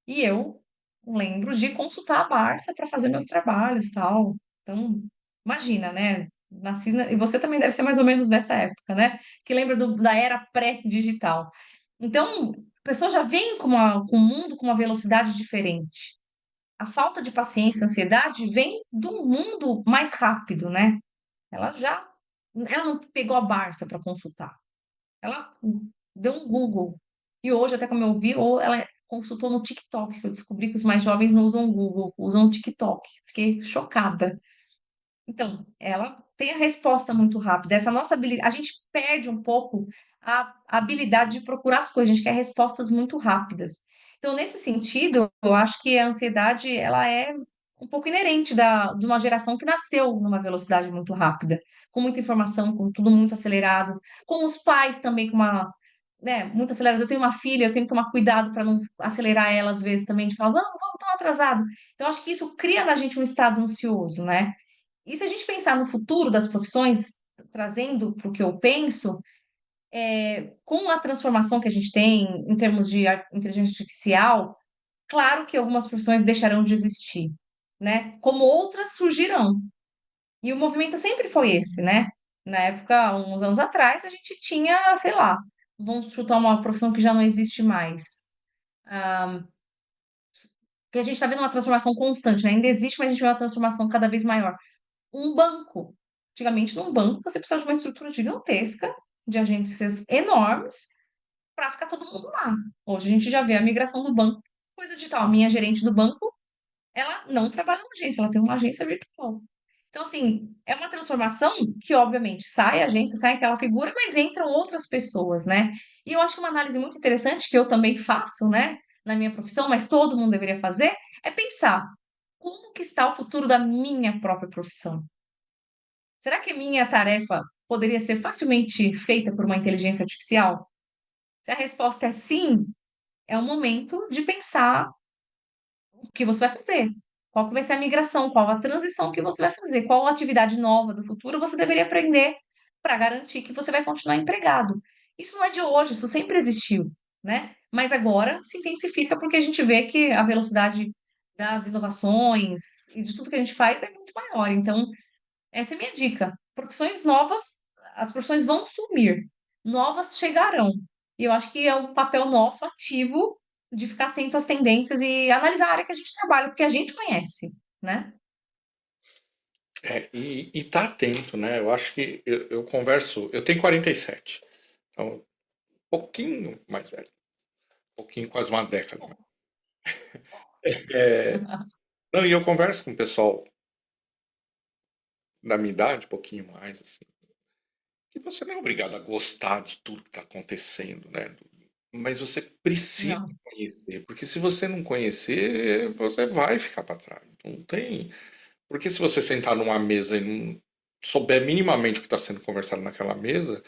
E eu lembro de consultar a Barça para fazer meus trabalhos, tal. Então, imagina, né? E você também deve ser mais ou menos dessa época, né? Que lembra da era pré-digital. Então, a pessoa já vem com o mundo com uma velocidade diferente. A falta de paciência, ansiedade vem do mundo mais rápido, né? Ela já, ela não pegou a Barça para consultar. Ela deu um Google. E hoje, até como eu vi, ou ela consultou no TikTok, que eu descobri que os mais jovens não usam Google, usam TikTok. Fiquei chocada. Então, ela tem a resposta muito rápida. Essa nossa habilidade, a gente perde um pouco a habilidade de procurar as coisas, a gente quer respostas muito rápidas. Então, nesse sentido, eu acho que a ansiedade, ela é um pouco inerente de uma geração que nasceu numa velocidade muito rápida, com muita informação, com tudo muito acelerado, com os pais também com uma, né, muito acelerados. Eu tenho uma filha, eu tenho que tomar cuidado para não acelerar ela às vezes também, de falar, vamos, tão atrasado. Então, acho que isso cria na gente um estado ansioso, né? E se a gente pensar no futuro das profissões, trazendo para o que eu penso, com a transformação que a gente tem em termos de inteligência artificial, claro que algumas profissões deixarão de existir, né? Como outras surgirão. E o movimento sempre foi esse, né? Na época, uns anos atrás, a gente tinha, sei lá, vamos chutar uma profissão que já não existe mais. Que a gente está vendo uma transformação constante, né? Ainda existe, mas a gente vê uma transformação cada vez maior. Um banco. Antigamente, num banco, você precisava de uma estrutura gigantesca, de agências enormes, para ficar todo mundo lá. Hoje a gente já vê a migração do banco, coisa digital. A minha gerente do banco, ela não trabalha na agência, ela tem uma agência virtual. Então, assim, é uma transformação que, obviamente, sai a agência, sai aquela figura, mas entram outras pessoas, né? E eu acho que uma análise muito interessante, que eu também faço, né, na minha profissão, mas todo mundo deveria fazer, é pensar como que está o futuro da minha própria profissão. Será que minha tarefa poderia ser facilmente feita por uma inteligência artificial? Se a resposta é sim, é o momento de pensar o que você vai fazer. Qual que vai ser a migração, qual a transição que você vai fazer, qual atividade nova do futuro você deveria aprender para garantir que você vai continuar empregado. Isso não é de hoje, isso sempre existiu, né? Mas agora se intensifica porque a gente vê que a velocidade das inovações e de tudo que a gente faz é muito maior. Então, essa é a minha dica. Profissões novas, as profissões vão sumir, novas chegarão. E eu acho que é um papel nosso ativo de ficar atento às tendências e analisar a área que a gente trabalha, porque a gente conhece, né? E tá atento, né? Eu acho que eu converso. Eu tenho 47, então, um pouquinho mais velho, um pouquinho, quase uma década. Bom, É, não, e eu converso com o pessoal da minha idade, um pouquinho mais, assim, que você não é obrigado a gostar de tudo que está acontecendo, né? Mas você precisa não, conhecer, porque se você não conhecer, você vai ficar para trás. Não tem. Porque se você sentar numa mesa e não souber minimamente o que está sendo conversado naquela mesa,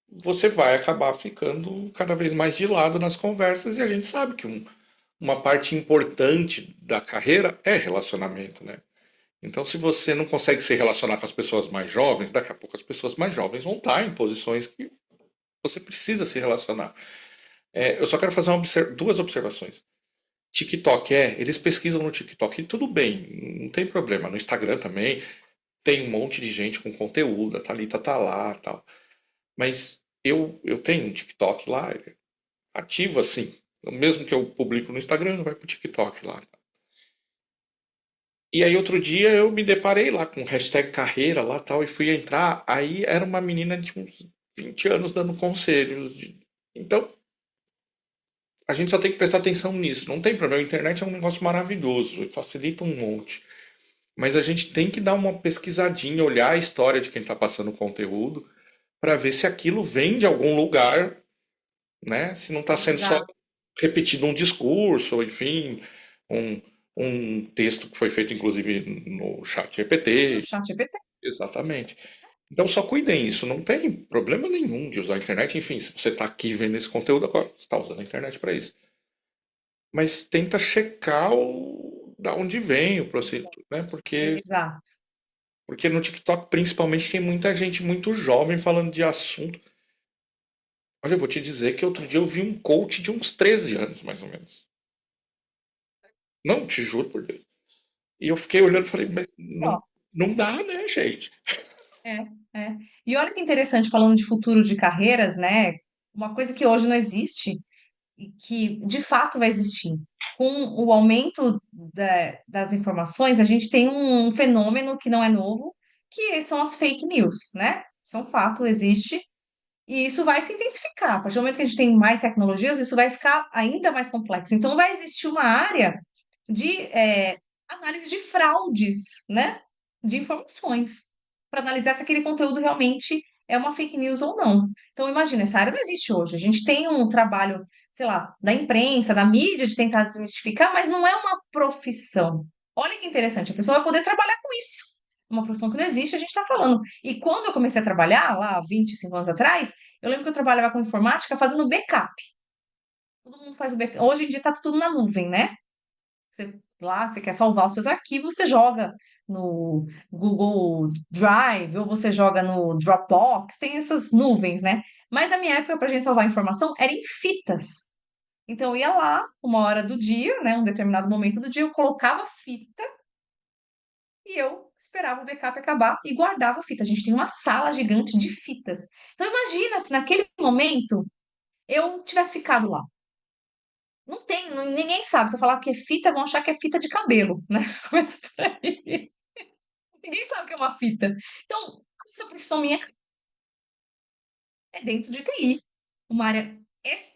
você vai acabar ficando cada vez mais de lado nas conversas, e a gente sabe que uma parte importante da carreira é relacionamento, né? Então, se você não consegue se relacionar com as pessoas mais jovens, daqui a pouco as pessoas mais jovens vão estar em posições que você precisa se relacionar. Eu só quero fazer duas observações. TikTok, eles pesquisam no TikTok e tudo bem, não tem problema. No Instagram também tem um monte de gente com conteúdo, a Thalita tá lá, tal. Mas eu tenho um TikTok lá, ativo assim. Mesmo que eu publico no Instagram, vai pro TikTok lá. E aí outro dia eu me deparei lá com hashtag carreira lá tal, e fui entrar, aí era uma menina de uns 20 anos dando conselhos. Então, a gente só tem que prestar atenção nisso. Não tem problema, a internet é um negócio maravilhoso e facilita um monte. Mas a gente tem que dar uma pesquisadinha, olhar a história de quem está passando o conteúdo, para ver se aquilo vem de algum lugar, né? Se não está sendo só exato. repetido um discurso, ou enfim, um, um texto que foi feito inclusive no chat No GPT. chat GPT. Exatamente. Então só cuidem isso, não tem problema nenhum de usar a internet. Enfim, se você está aqui vendo esse conteúdo agora, você está usando a internet para isso. Mas tenta checar da onde vem o processo, né? Exato. Porque no TikTok, principalmente, tem muita gente muito jovem falando de assunto. Olha, eu vou te dizer que outro dia eu vi um coach de uns 13 anos, mais ou menos. Não, te juro por Deus. E eu fiquei olhando e falei, mas não, Ó, não dá, né, gente? é, é. E olha que interessante, falando de futuro de carreiras, né? Uma coisa que hoje não existe e que de fato vai existir. Com o aumento das informações, a gente tem um fenômeno que não é novo, que são as fake news, né? Isso é um fato, existe, e isso vai se intensificar. A partir do momento que a gente tem mais tecnologias, isso vai ficar ainda mais complexo. Então, vai existir uma área de análise de fraudes, né? De informações, para analisar se aquele conteúdo realmente é uma fake news ou não. Então, imagina, essa área não existe hoje. A gente tem um trabalho, sei lá, da imprensa, da mídia, de tentar desmistificar, mas não é uma profissão. Olha que interessante, a pessoa vai poder trabalhar com isso. Uma profissão que não existe, a gente está falando. E quando eu comecei a trabalhar, lá 25 anos atrás, eu lembro que eu trabalhava com informática fazendo backup. Todo mundo faz o backup. Hoje em dia está tudo na nuvem, né? Você quer salvar os seus arquivos, você joga no Google Drive ou você joga no Dropbox, tem essas nuvens, né? Mas na minha época, para a gente salvar informação, era em fitas. Então eu ia lá, uma hora do dia, né? Um determinado momento do dia, eu colocava fita e eu esperava o backup acabar e guardava a fita. A gente tem uma sala gigante de fitas. Então imagina se naquele momento eu tivesse ficado lá. Não tem, ninguém sabe. Se eu falar que é fita, vão achar que é fita de cabelo, né? Começa por aí. Ninguém sabe o que é uma fita. Então, essa profissão minha é dentro de TI. Uma área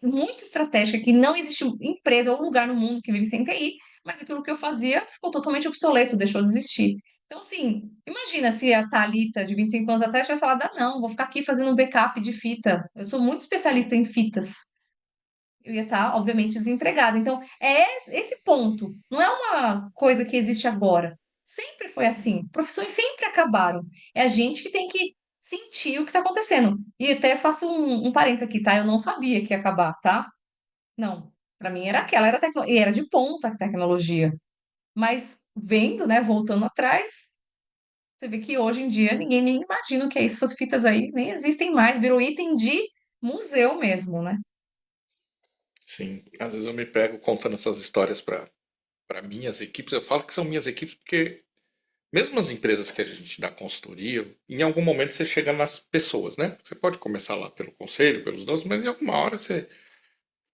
muito estratégica, que não existe empresa ou lugar no mundo que vive sem TI, mas aquilo que eu fazia ficou totalmente obsoleto, deixou de existir. Então, assim, imagina se a Thalita, de 25 anos atrás, tivesse falado, ah, não, vou ficar aqui fazendo um backup de fita. Eu sou muito especialista em fitas. Eu ia estar, obviamente, desempregada. Então, é esse ponto. Não é uma coisa que existe agora. Sempre foi assim. Profissões sempre acabaram. É a gente que tem que sentir o que está acontecendo. E até faço um parênteses aqui, tá? Eu não sabia que ia acabar, tá? Não. Para mim era aquela, e era de ponta a tecnologia. Mas vendo, né, voltando atrás, você vê que hoje em dia ninguém nem imagina o que é isso. Essas fitas aí nem existem mais. Virou item de museu mesmo, né? Sim, às vezes eu me pego contando essas histórias para minhas equipes. Eu falo que são minhas equipes porque mesmo as empresas que a gente dá consultoria, em algum momento você chega nas pessoas, né? Você pode começar lá pelo conselho, pelos donos, mas em alguma hora você,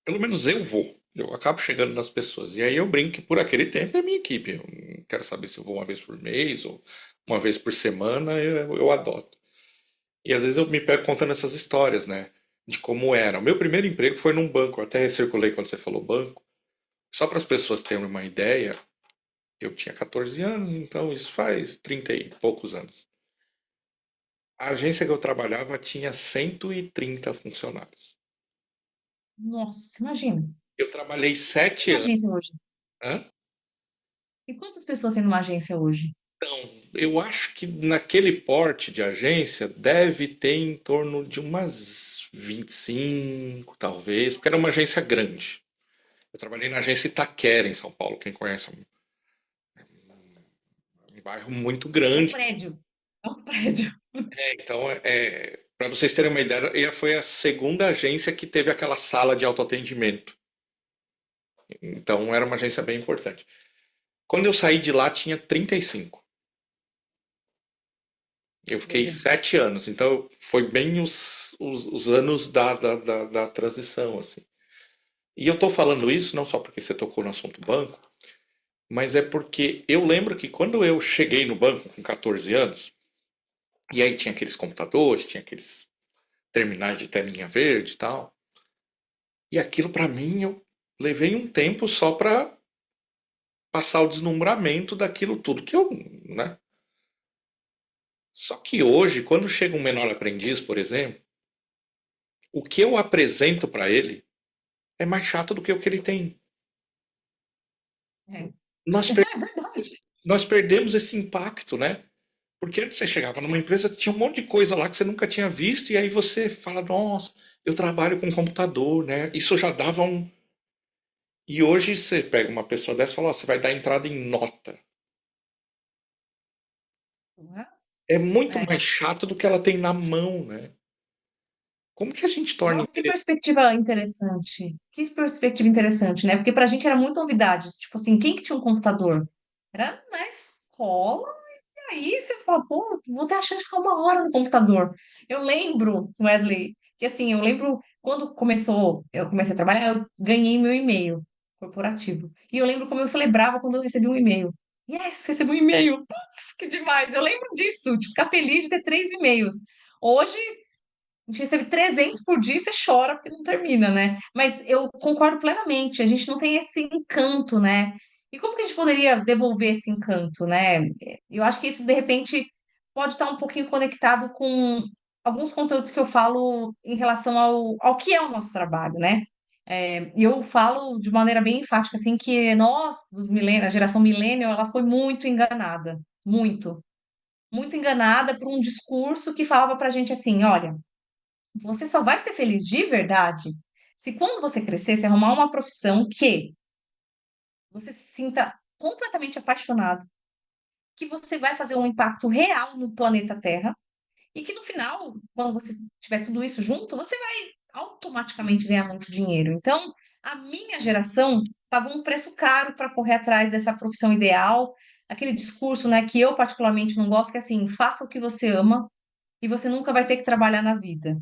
pelo menos eu vou. Eu acabo chegando nas pessoas. E aí eu brinco que por aquele tempo é minha equipe. Eu não quero saber se eu vou uma vez por mês ou uma vez por semana, eu adoto. E às vezes eu me pego contando essas histórias, né? De como era. O meu primeiro emprego foi num banco. Eu até circulei quando você falou banco. Só para as pessoas terem uma ideia, eu tinha 14 anos, então isso faz 30 e poucos anos. A agência que eu trabalhava tinha 130 funcionários. Nossa, imagina. Eu trabalhei 7 Uma anos. agência hoje. Hã? E quantas pessoas tem numa agência hoje? Eu acho que naquele porte de agência deve ter em torno de umas 25, talvez, porque era uma agência grande. Eu trabalhei na agência Itaquera, em São Paulo, quem conhece, é um bairro muito É um grande. prédio. É um prédio. Então, para vocês terem uma ideia, foi a segunda agência que teve aquela sala de autoatendimento. Então, era uma agência bem importante. Quando eu saí de lá, tinha 35. Eu fiquei Veja. 7 anos, então foi bem os anos da transição, assim. E eu tô falando isso não só porque você tocou no assunto banco, mas é porque eu lembro que quando eu cheguei no banco com 14 anos, e aí tinha aqueles computadores, tinha aqueles terminais de telinha verde e tal, e aquilo pra mim eu levei um tempo só pra passar o deslumbramento daquilo tudo que eu, né? Só que hoje, quando chega um menor aprendiz, por exemplo, o que eu apresento pra ele é mais chato do que o que ele tem. É, Nós, per- é verdade. nós perdemos esse impacto, né? Porque antes você chegava numa empresa, tinha um monte de coisa lá que você nunca tinha visto, e aí você fala, nossa, eu trabalho com computador, né? Isso já dava um. E hoje você pega uma pessoa dessa e fala, ó, você vai dar entrada em nota. Não é? É muito É. mais chato do que ela tem na mão, né? Como que a gente torna Nossa, que interessante? perspectiva interessante. Que perspectiva interessante, né? Porque pra gente era muito novidade. Tipo assim, quem que tinha um computador? Era na escola. E aí você fala, pô, vou ter a chance de ficar uma hora no computador. Eu lembro, Wesley, que assim, eu lembro quando eu comecei a trabalhar, eu ganhei meu e-mail corporativo. E eu lembro como eu celebrava quando eu recebi um e-mail. Yes, recebi um e-mail. Putz, que demais. Eu lembro disso, de ficar feliz de ter 3 e-mails. Hoje a gente recebe 300 por dia e você chora porque não termina, né? Mas eu concordo plenamente, a gente não tem esse encanto, né? E como que a gente poderia devolver esse encanto, né? Eu acho que isso, de repente, pode estar um pouquinho conectado com alguns conteúdos que eu falo em relação ao que é o nosso trabalho, né? E eu falo de maneira bem enfática, assim, que nós, a geração millennial, ela foi muito enganada, muito enganada por um discurso que falava pra gente assim, olha, você só vai ser feliz de verdade se quando você crescer, você arrumar uma profissão que você se sinta completamente apaixonado, que você vai fazer um impacto real no planeta Terra e que no final, quando você tiver tudo isso junto, você vai automaticamente ganhar muito dinheiro. Então, a minha geração pagou um preço caro para correr atrás dessa profissão ideal, aquele discurso, né, que eu particularmente não gosto, que é assim, faça o que você ama e você nunca vai ter que trabalhar na vida,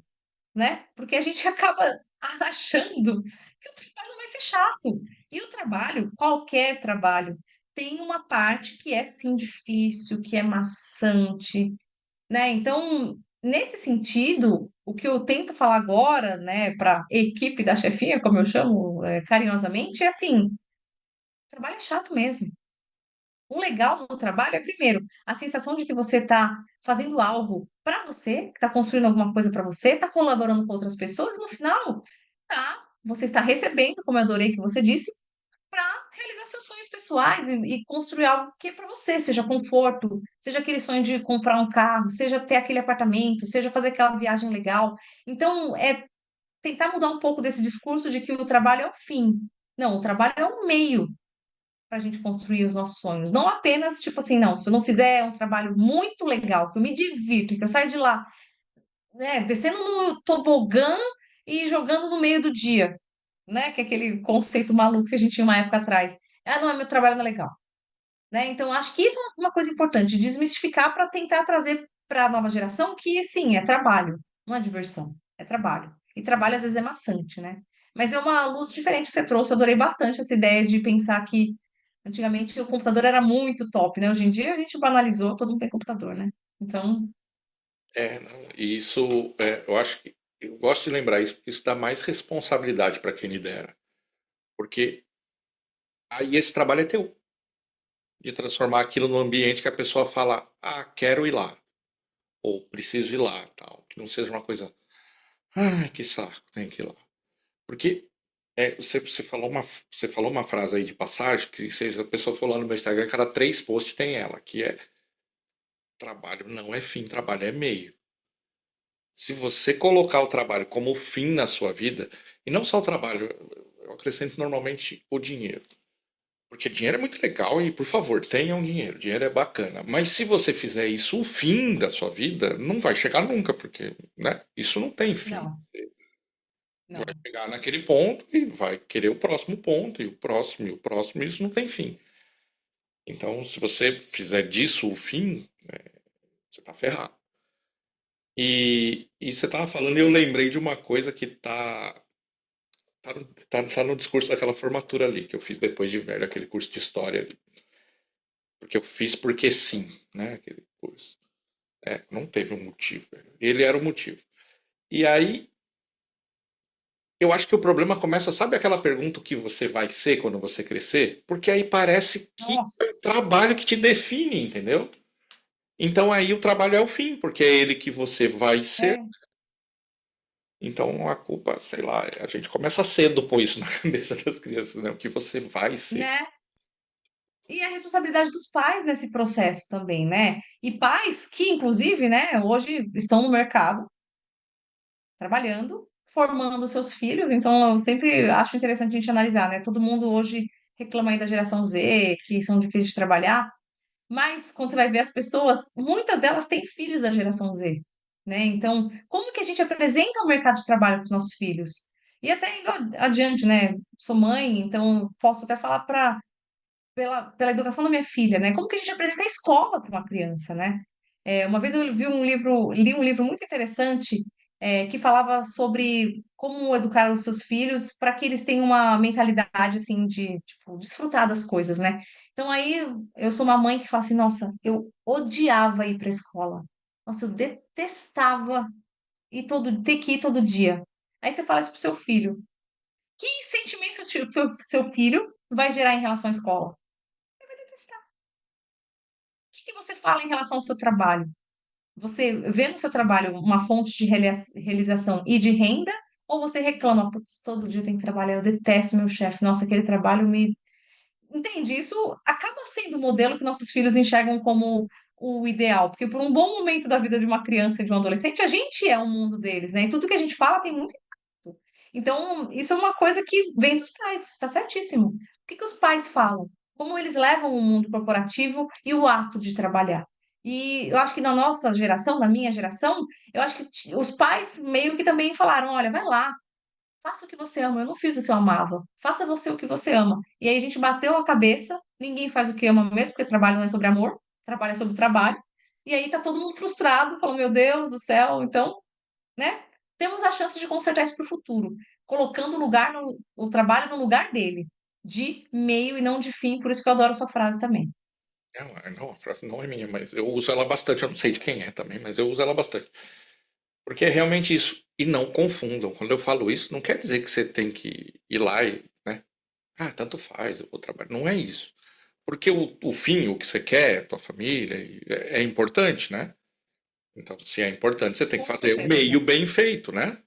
né? Porque a gente acaba achando que o trabalho vai ser chato. E o trabalho, qualquer trabalho, tem uma parte que é sim difícil, que é maçante, né? Então, nesse sentido, o que eu tento falar agora, né, para equipe da chefinha, como eu chamo, carinhosamente, é assim: o trabalho é chato mesmo. O legal do trabalho é, primeiro, a sensação de que você está fazendo algo para você, que está construindo alguma coisa para você, está colaborando com outras pessoas, e no final, você está recebendo, como eu adorei que você disse, para realizar seus sonhos pessoais e construir algo que é para você, seja conforto, seja aquele sonho de comprar um carro, seja ter aquele apartamento, seja fazer aquela viagem legal. Então, é tentar mudar um pouco desse discurso de que o trabalho é o fim. Não, o trabalho é um meio para a gente construir os nossos sonhos. Não apenas, tipo assim, não, se eu não fizer um trabalho muito legal, que eu me divirto, que eu saio de lá, né, descendo no tobogã e jogando no meio do dia, né, que é aquele conceito maluco que a gente tinha uma época atrás. Ah, não, meu trabalho não é legal, né? Então, acho que isso é uma coisa importante, desmistificar para tentar trazer para a nova geração que, sim, é trabalho, não é diversão, é trabalho. E trabalho, às vezes, é maçante, né? Mas é uma luz diferente que você trouxe, eu adorei bastante essa ideia de pensar que antigamente o computador era muito top, né? Hoje em dia a gente banalizou, todo mundo tem computador, né? Então, Não, e isso, eu acho que eu gosto de lembrar isso porque isso dá mais responsabilidade para quem lidera. Porque aí esse trabalho é teu, de transformar aquilo num ambiente que a pessoa fala, ah, quero ir lá, ou preciso ir lá, tal. Que não seja uma coisa, ai, que saco, tem que ir lá. Porque você falou uma frase aí de passagem, que se a pessoa for lá no meu Instagram, cada 3 posts tem ela, que é trabalho não é fim, trabalho é meio. Se você colocar o trabalho como fim na sua vida, e não só o trabalho, eu acrescento normalmente o dinheiro. Porque dinheiro é muito legal e, por favor, tenham dinheiro. Dinheiro é bacana. Mas se você fizer isso o fim da sua vida, não vai chegar nunca, porque, né, isso não tem fim. não, Vai não. chegar naquele ponto e vai querer o próximo ponto, e o próximo, e o próximo, e isso não tem fim. Então, se você fizer disso o fim, você tá ferrado. E você tava falando e eu lembrei de uma coisa que tá no discurso daquela formatura ali, que eu fiz depois de velho, aquele curso de história ali. Porque eu fiz porque sim, né? Aquele curso. Não teve um motivo. Ele era o motivo. E aí, eu acho que o problema começa, sabe aquela pergunta o que você vai ser quando você crescer? Porque aí parece que é o Nossa, trabalho que te define, entendeu? Então aí o trabalho é o fim, porque é ele que você vai ser. é, Então a culpa, sei lá, a gente começa cedo a pôr isso na cabeça das crianças, né? O que você vai ser. né? E a responsabilidade dos pais nesse processo também, né? E pais que, inclusive, né, hoje estão no mercado trabalhando. formando seus filhos, então eu sempre acho interessante a gente analisar, né? Todo mundo hoje reclama aí da geração Z, que são difíceis de trabalhar, mas quando você vai ver as pessoas, muitas delas têm filhos da geração Z, né? Então, como que a gente apresenta o mercado de trabalho para os nossos filhos? E até indo adiante, né? Sou mãe, então posso até falar pela educação da minha filha, né? Como que a gente apresenta a escola para uma criança, né? Uma vez eu vi um livro, li um livro muito interessante, que falava sobre como educar os seus filhos para que eles tenham uma mentalidade assim de tipo, desfrutar das coisas, né? Então aí eu sou uma mãe que fala assim, nossa, eu odiava ir para a escola. Nossa, eu detestava ter que ir todo dia. Aí você fala isso pro seu filho. Que sentimento seu filho vai gerar em relação à escola? Ele vai detestar. Que você fala em relação ao seu trabalho? Você vê no seu trabalho uma fonte de realização e de renda? Ou você reclama, putz, todo dia eu tenho que trabalhar, eu detesto meu chefe, nossa, aquele trabalho me. Entende? Isso acaba sendo o modelo que nossos filhos enxergam como o ideal, porque por um bom momento da vida de uma criança e de um adolescente, a gente é o mundo deles, né? E tudo que a gente fala tem muito impacto. Então, isso é uma coisa que vem dos pais, está certíssimo. O que que os pais falam? Como eles levam o mundo corporativo e o ato de trabalhar? E eu acho que na nossa geração, na minha geração, eu acho que os pais meio que também falaram: olha, vai lá, faça o que você ama. Eu não fiz o que eu amava. Faça você o que você ama. E aí a gente bateu a cabeça, ninguém faz o que ama mesmo, porque trabalho não é sobre amor, trabalho é sobre trabalho. E aí tá todo mundo frustrado, falando, meu Deus do céu, então, né? Temos a chance de consertar isso para o futuro, colocando o trabalho no lugar dele, de meio e não de fim, por isso que eu adoro a sua frase também. Não, a frase não é minha, mas eu uso ela bastante. Eu não sei de quem é também, mas eu uso ela bastante. Porque é realmente isso. E não confundam. Quando eu falo isso, não quer dizer que você tem que ir lá e, né? Ah, tanto faz, eu vou trabalhar. Não é isso. Porque o fim, o que você quer, a tua família, é importante, né? Então, se é importante, você tem que Com fazer o certeza. meio bem feito, né?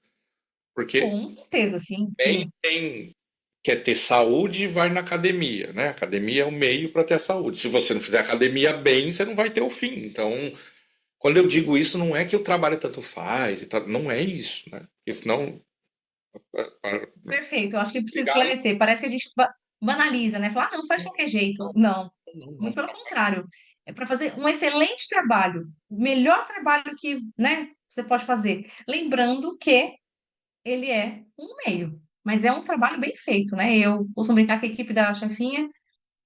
Porque Com certeza, sim, bem sim. quem quer ter saúde vai na academia, né? A academia é o meio para ter a saúde. Se você não fizer academia bem, você não vai ter o fim. Então, quando eu digo isso, não é que o trabalho tanto faz e tal, não é isso, né? Porque senão, para Perfeito, eu acho que precisa brigar, esclarecer. Parece que a gente banaliza, né? Falar, ah, não, faz de qualquer jeito. Não, não. muito pelo contrário. É para fazer um excelente trabalho, o melhor trabalho que, né, você pode fazer. Lembrando que ele é um meio, mas é um trabalho bem feito, né? Eu costumo brincar que a equipe da chefinha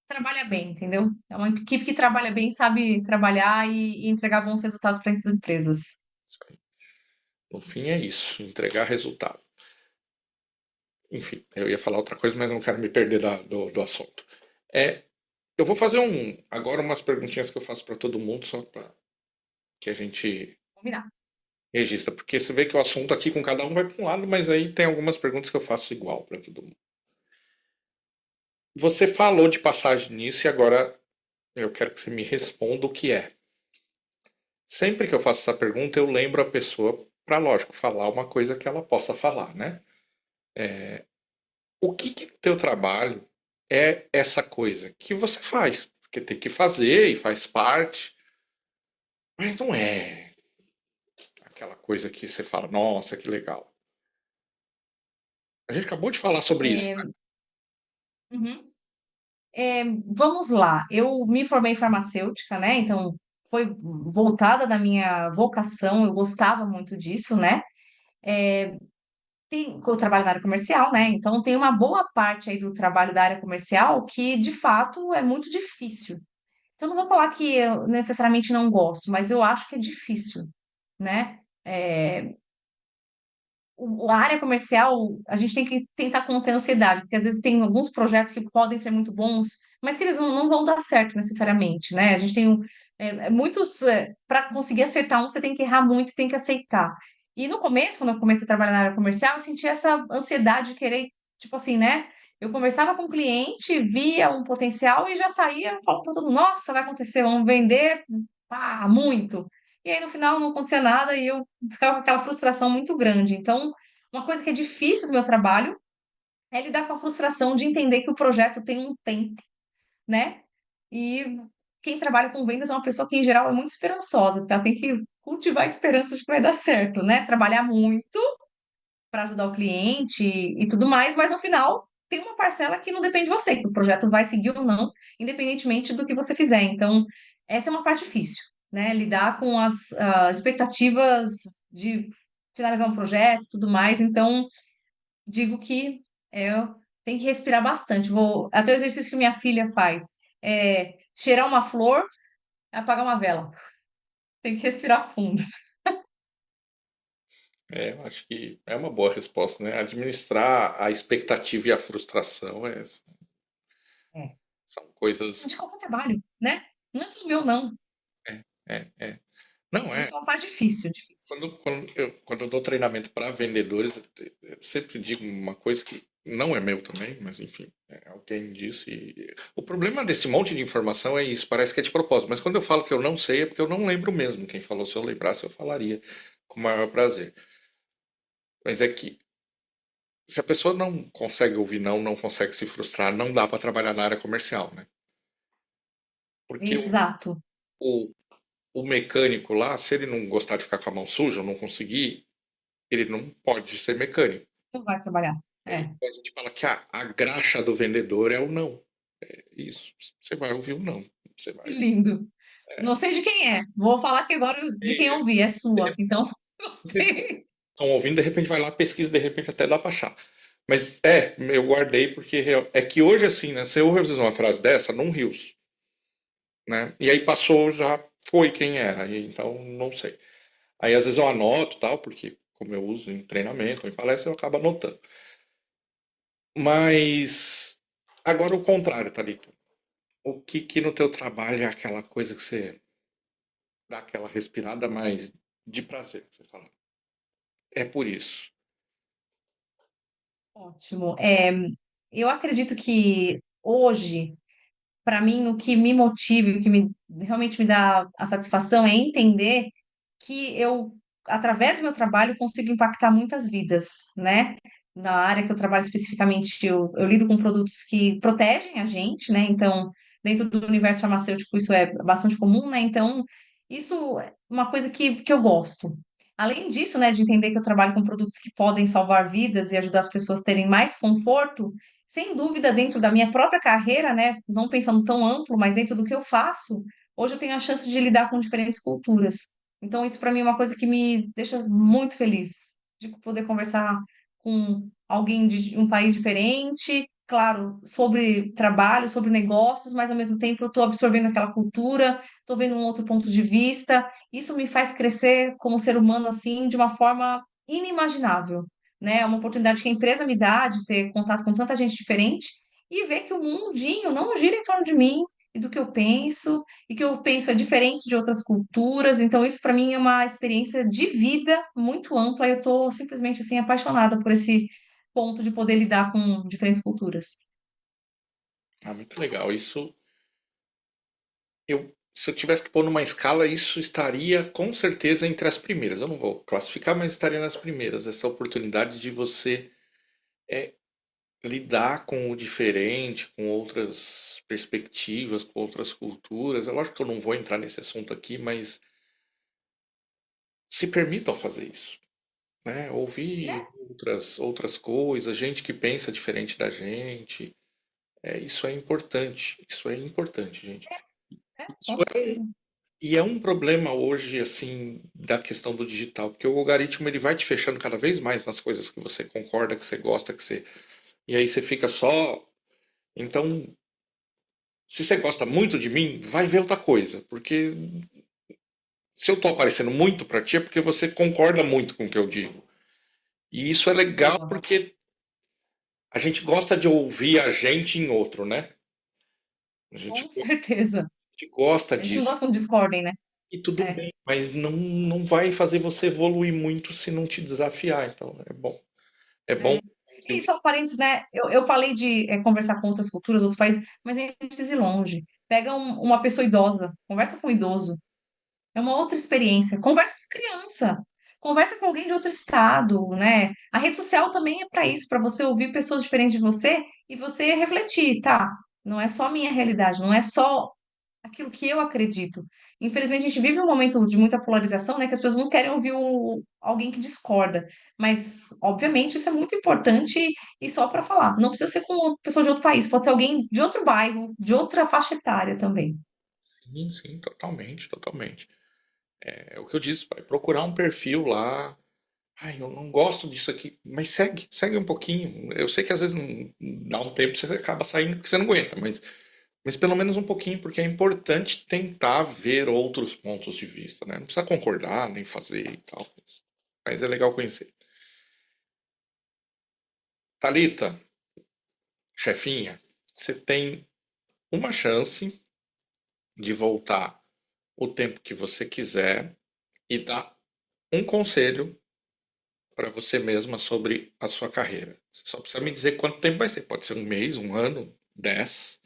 trabalha bem, entendeu? É uma equipe que trabalha bem, sabe trabalhar e entregar bons resultados para essas empresas. No fim é isso, entregar resultado. Enfim, eu ia falar outra coisa, mas não quero me perder do assunto. É, eu vou fazer agora umas perguntinhas que eu faço para todo mundo, só para que a gente Combinado. registra, porque você vê que o assunto aqui com cada um vai para um lado, mas aí tem algumas perguntas que eu faço igual para todo mundo. Você falou de passagem nisso e agora eu quero que você me responda o que é. Sempre que eu faço essa pergunta, eu lembro a pessoa para, lógico, falar uma coisa que ela possa falar, né? O que no teu trabalho é essa coisa que você faz? Porque tem que fazer e faz parte, mas não é aquela coisa que você fala, nossa, que legal. A gente acabou de falar sobre isso, É, né? uhum. Vamos lá, eu me formei em farmacêutica, né? Então foi voltada da minha vocação, eu gostava muito disso, né? Eu trabalho na área comercial, né? Então tem uma boa parte aí do trabalho da área comercial que de fato é muito difícil. Então não vou falar que eu necessariamente não gosto, mas eu acho que é difícil, né? A área comercial, a gente tem que tentar conter a ansiedade, porque às vezes tem alguns projetos que podem ser muito bons, mas que eles não vão dar certo necessariamente, né? A gente tem muitos. Para conseguir acertar um, você tem que errar muito, tem que aceitar. E no começo, quando eu comecei a trabalhar na área comercial, eu sentia essa ansiedade de querer, tipo assim, né? Eu conversava com o cliente, via um potencial e já saía falando para todo mundo: nossa, vai acontecer, vamos vender, muito. E aí no final não acontecia nada e eu ficava com aquela frustração muito grande. Então, uma coisa que é difícil do meu trabalho é lidar com a frustração de entender que o projeto tem um tempo, né? E quem trabalha com vendas é uma pessoa que, em geral, é muito esperançosa, porque ela tem que cultivar a esperança de que vai dar certo, né? Trabalhar muito para ajudar o cliente e tudo mais, mas no final tem uma parcela que não depende de você, que o projeto vai seguir ou não, independentemente do que você fizer. Então, essa é uma parte difícil, né? Lidar com as expectativas de finalizar um projeto e tudo mais. Então, digo que eu tenho que respirar bastante. Vou, até o exercício que minha filha faz é cheirar uma flor, apagar uma vela. Tem que respirar fundo. Eu acho que é uma boa resposta, né? Administrar a expectativa e a frustração É. são Isso coisas. de qualquer trabalho, né? Não é só o meu, não. É. Não é. Isso é uma parte difícil, difícil. Quando eu dou treinamento para vendedores, eu sempre digo uma coisa que não é meu também, mas enfim, alguém disse. O problema desse monte de informação é isso, parece que é de propósito, mas quando eu falo que eu não sei é porque eu não lembro mesmo. Quem falou, se eu lembrasse, eu falaria com o maior prazer. Mas é que se a pessoa não consegue ouvir não, não consegue se frustrar, não dá para trabalhar na área comercial, né? Porque Exato. o, o mecânico lá, se ele não gostar de ficar com a mão suja, ou não conseguir, ele não pode ser mecânico. Não vai trabalhar. É. A gente fala que a graxa do vendedor é o não. É isso. Você vai ouvir o não. Você Que vai. lindo. Não sei de quem é. Vou falar que agora de quem eu ouvi. É De sua. repente, Então, vocês gostei. estão ouvindo, de repente vai lá, pesquisa, de repente até dá pra achar. Mas eu guardei porque é que hoje, assim, né? Se eu revisar uma frase dessa, não rios, né? E aí passou, já foi quem era. Então, não sei. Aí às vezes eu anoto tal, porque como eu uso em treinamento, em palestra, eu acabo anotando. Mas agora o contrário, Thalita. O que no teu trabalho é aquela coisa que você dá aquela respirada mais de prazer, que você fala. É por isso. Ótimo. Eu acredito que hoje, para mim, o que me motiva, o que realmente me dá a satisfação é entender que eu, através do meu trabalho, consigo impactar muitas vidas, né? Na área que eu trabalho especificamente, eu lido com produtos que protegem a gente, né? Então, dentro do universo farmacêutico, isso é bastante comum, né? Então, isso é uma coisa que eu gosto. Além disso, né, de entender que eu trabalho com produtos que podem salvar vidas e ajudar as pessoas a terem mais conforto, sem dúvida, dentro da minha própria carreira, né? Não pensando tão amplo, mas dentro do que eu faço, hoje eu tenho a chance de lidar com diferentes culturas. Então, isso para mim é uma coisa que me deixa muito feliz, de poder conversar com alguém de um país diferente, claro, sobre trabalho, sobre negócios, mas ao mesmo tempo eu estou absorvendo aquela cultura, estou vendo um outro ponto de vista. Isso me faz crescer como ser humano, assim, de uma forma inimaginável, né? É uma oportunidade que a empresa me dá de ter contato com tanta gente diferente e ver que o mundinho não gira em torno de mim e do que eu penso, e que eu penso é diferente de outras culturas. Então, isso para mim é uma experiência de vida muito ampla. E eu estou simplesmente assim apaixonada por esse ponto de poder lidar com diferentes culturas. Ah, muito legal. Isso, se eu tivesse que pôr numa escala, isso estaria com certeza entre as primeiras. Eu não vou classificar, mas estaria nas primeiras. Essa oportunidade de você é, lidar com o diferente, com outras perspectivas, com outras culturas. É lógico que eu não vou entrar nesse assunto aqui, mas se permitam fazer isso, né? Né? Ouvir outras coisas, gente que pensa diferente da gente. Isso é importante. Isso é importante, gente. É, Isso com é um, certeza. e é um problema hoje, assim, da questão do digital, porque o algoritmo ele vai te fechando cada vez mais nas coisas que você concorda, que você gosta, que você. E aí você fica só. Então, se você gosta muito de mim, vai ver outra coisa, porque se eu tô aparecendo muito pra ti é porque você concorda muito com o que eu digo. E isso é legal Boa. porque a gente gosta de ouvir a gente em outro, né? A gente, Com a certeza. gente gosta A gente não disso. gosta quando discordem, né? E tudo É. bem, mas não vai fazer você evoluir muito se não te desafiar. Então, é bom. É bom. É. E só parênteses, né? Eu falei de conversar com outras culturas, outros países, mas nem precisa ir longe. Pega uma pessoa idosa, conversa com um idoso. É uma outra experiência. Conversa com criança. Conversa com alguém de outro estado, né? A rede social também é para isso, para você ouvir pessoas diferentes de você e você refletir, tá? Não é só a minha realidade, não é só aquilo que eu acredito. Infelizmente, a gente vive um momento de muita polarização, né? Que as pessoas não querem ouvir alguém que discorda. Mas, obviamente, isso é muito importante e só para falar. Não precisa ser com uma pessoa de outro país, pode ser alguém de outro bairro, de outra faixa etária também. Sim, sim, totalmente, totalmente. É o que eu disse, vai procurar um perfil lá. Ai, eu não gosto disso aqui, mas segue, segue um pouquinho. Eu sei que às vezes não dá um tempo, você acaba saindo porque você não aguenta, mas pelo menos um pouquinho, porque é importante tentar ver outros pontos de vista, né? Não precisa concordar, nem fazer e tal, mas é legal conhecer. Talita, chefinha, você tem uma chance de voltar o tempo que você quiser e dar um conselho para você mesma sobre a sua carreira. Você só precisa me dizer quanto tempo vai ser. Pode ser um mês, um ano, 10.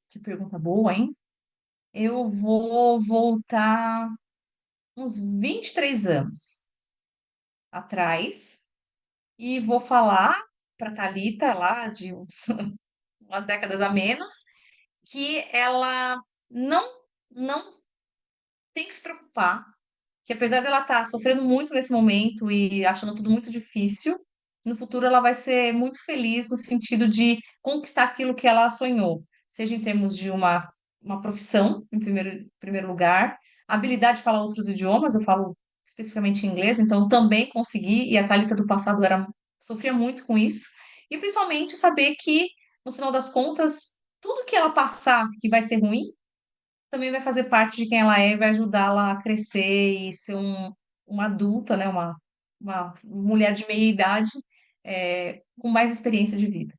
Que pergunta boa, hein? Eu vou voltar uns 23 anos atrás e vou falar para Talita lá de umas décadas a menos que ela não não tem que se preocupar, que apesar dela estar sofrendo muito nesse momento e achando tudo muito difícil, no futuro ela vai ser muito feliz no sentido de conquistar aquilo que ela sonhou, seja em termos de uma profissão, em primeiro lugar, habilidade de falar outros idiomas, eu falo especificamente inglês, então também consegui, e a Thalita do passado sofria muito com isso, e principalmente saber que, no final das contas, tudo que ela passar que vai ser ruim, também vai fazer parte de quem ela é e vai ajudá-la a crescer e ser uma adulta, né? Uma mulher de meia idade, com mais experiência de vida.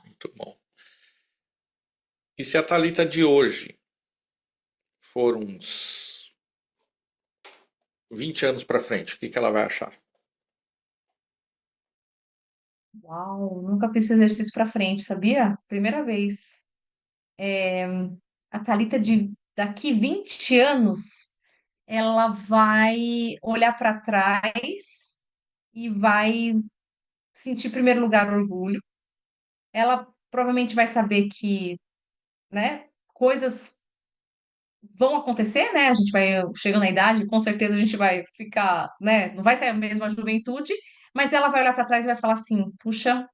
Muito bom. E se a Thalita de hoje for uns 20 anos para frente, o que que ela vai achar? Uau, nunca fiz esse exercício para frente, sabia? Primeira vez. A Thalita de daqui 20 anos, ela vai olhar para trás e vai sentir, em primeiro lugar, orgulho. Ela provavelmente vai saber que, né, coisas vão acontecer, né? A gente vai chegando na idade, com certeza a gente vai ficar, né? Não vai ser a mesma juventude, mas ela vai olhar para trás e vai falar assim: puxa,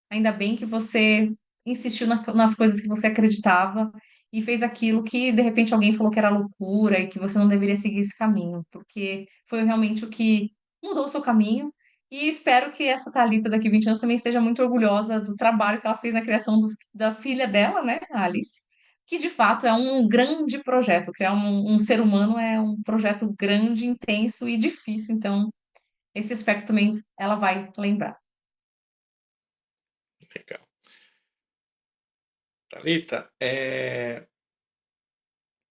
ainda bem que você insistiu nas coisas que você acreditava e fez aquilo que de repente alguém falou que era loucura e que você não deveria seguir esse caminho, porque foi realmente o que mudou o seu caminho. E espero que essa Thalita daqui 20 anos também esteja muito orgulhosa do trabalho que ela fez na criação da filha dela, né, a Alice, que de fato é um grande projeto. Criar um ser humano é um projeto grande, intenso e difícil, então esse aspecto também ela vai lembrar. Legal. Thalita,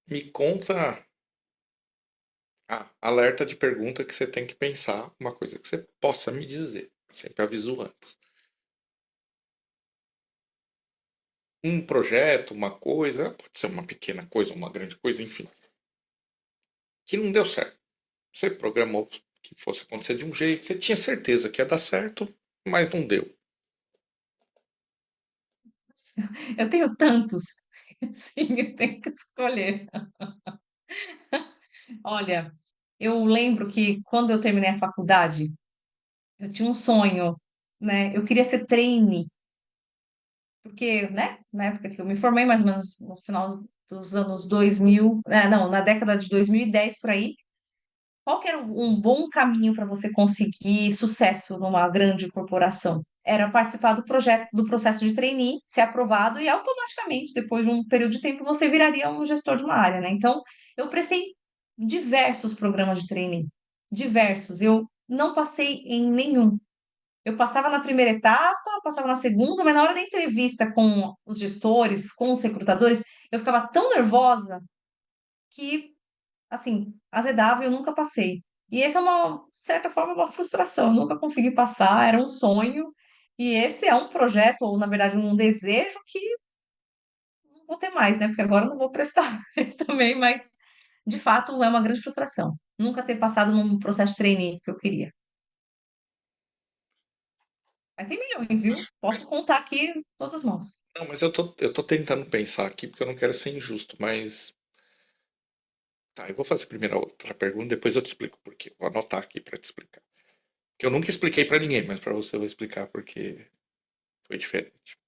me conta. Alerta de pergunta que você tem que pensar uma coisa que você possa me dizer. Sempre aviso antes. Um projeto, uma coisa, pode ser uma pequena coisa, uma grande coisa, enfim, que não deu certo. Você programou que fosse acontecer de um jeito, você tinha certeza que ia dar certo, mas não deu. Eu tenho tantos, sim, eu tenho que escolher. Olha, eu lembro que quando eu terminei a faculdade, eu tinha um sonho, né? Eu queria ser trainee, porque, né, na época que eu me formei, mais ou menos no final dos anos 2000, não, na década de 2010 por aí, qual que era um bom caminho para você conseguir sucesso numa grande corporação? Era participar do projeto, do processo de trainee, ser aprovado e automaticamente, depois de um período de tempo, você viraria um gestor de uma área, né? Então, eu prestei diversos programas de trainee, diversos. Eu não passei em nenhum. Eu passava na primeira etapa, passava na segunda, mas na hora da entrevista com os gestores, com os recrutadores, eu ficava tão nervosa que assim, azedável, eu nunca passei. E essa é uma, de certa forma, uma frustração. Eu nunca consegui passar, era um sonho. E esse é um projeto, ou na verdade, um desejo que não vou ter mais, né? Porque agora eu não vou prestar mais também, mas de fato é uma grande frustração. Nunca ter passado num processo de trainee que eu queria. Mas tem milhões, viu? Posso contar aqui todas as mãos. Não, mas eu tô tentando pensar aqui porque eu não quero ser injusto, mas. Tá, eu vou fazer primeiro a outra pergunta, depois eu te explico por quê. Vou anotar aqui pra te explicar. Que eu nunca expliquei pra ninguém, mas pra você eu vou explicar porque foi diferente.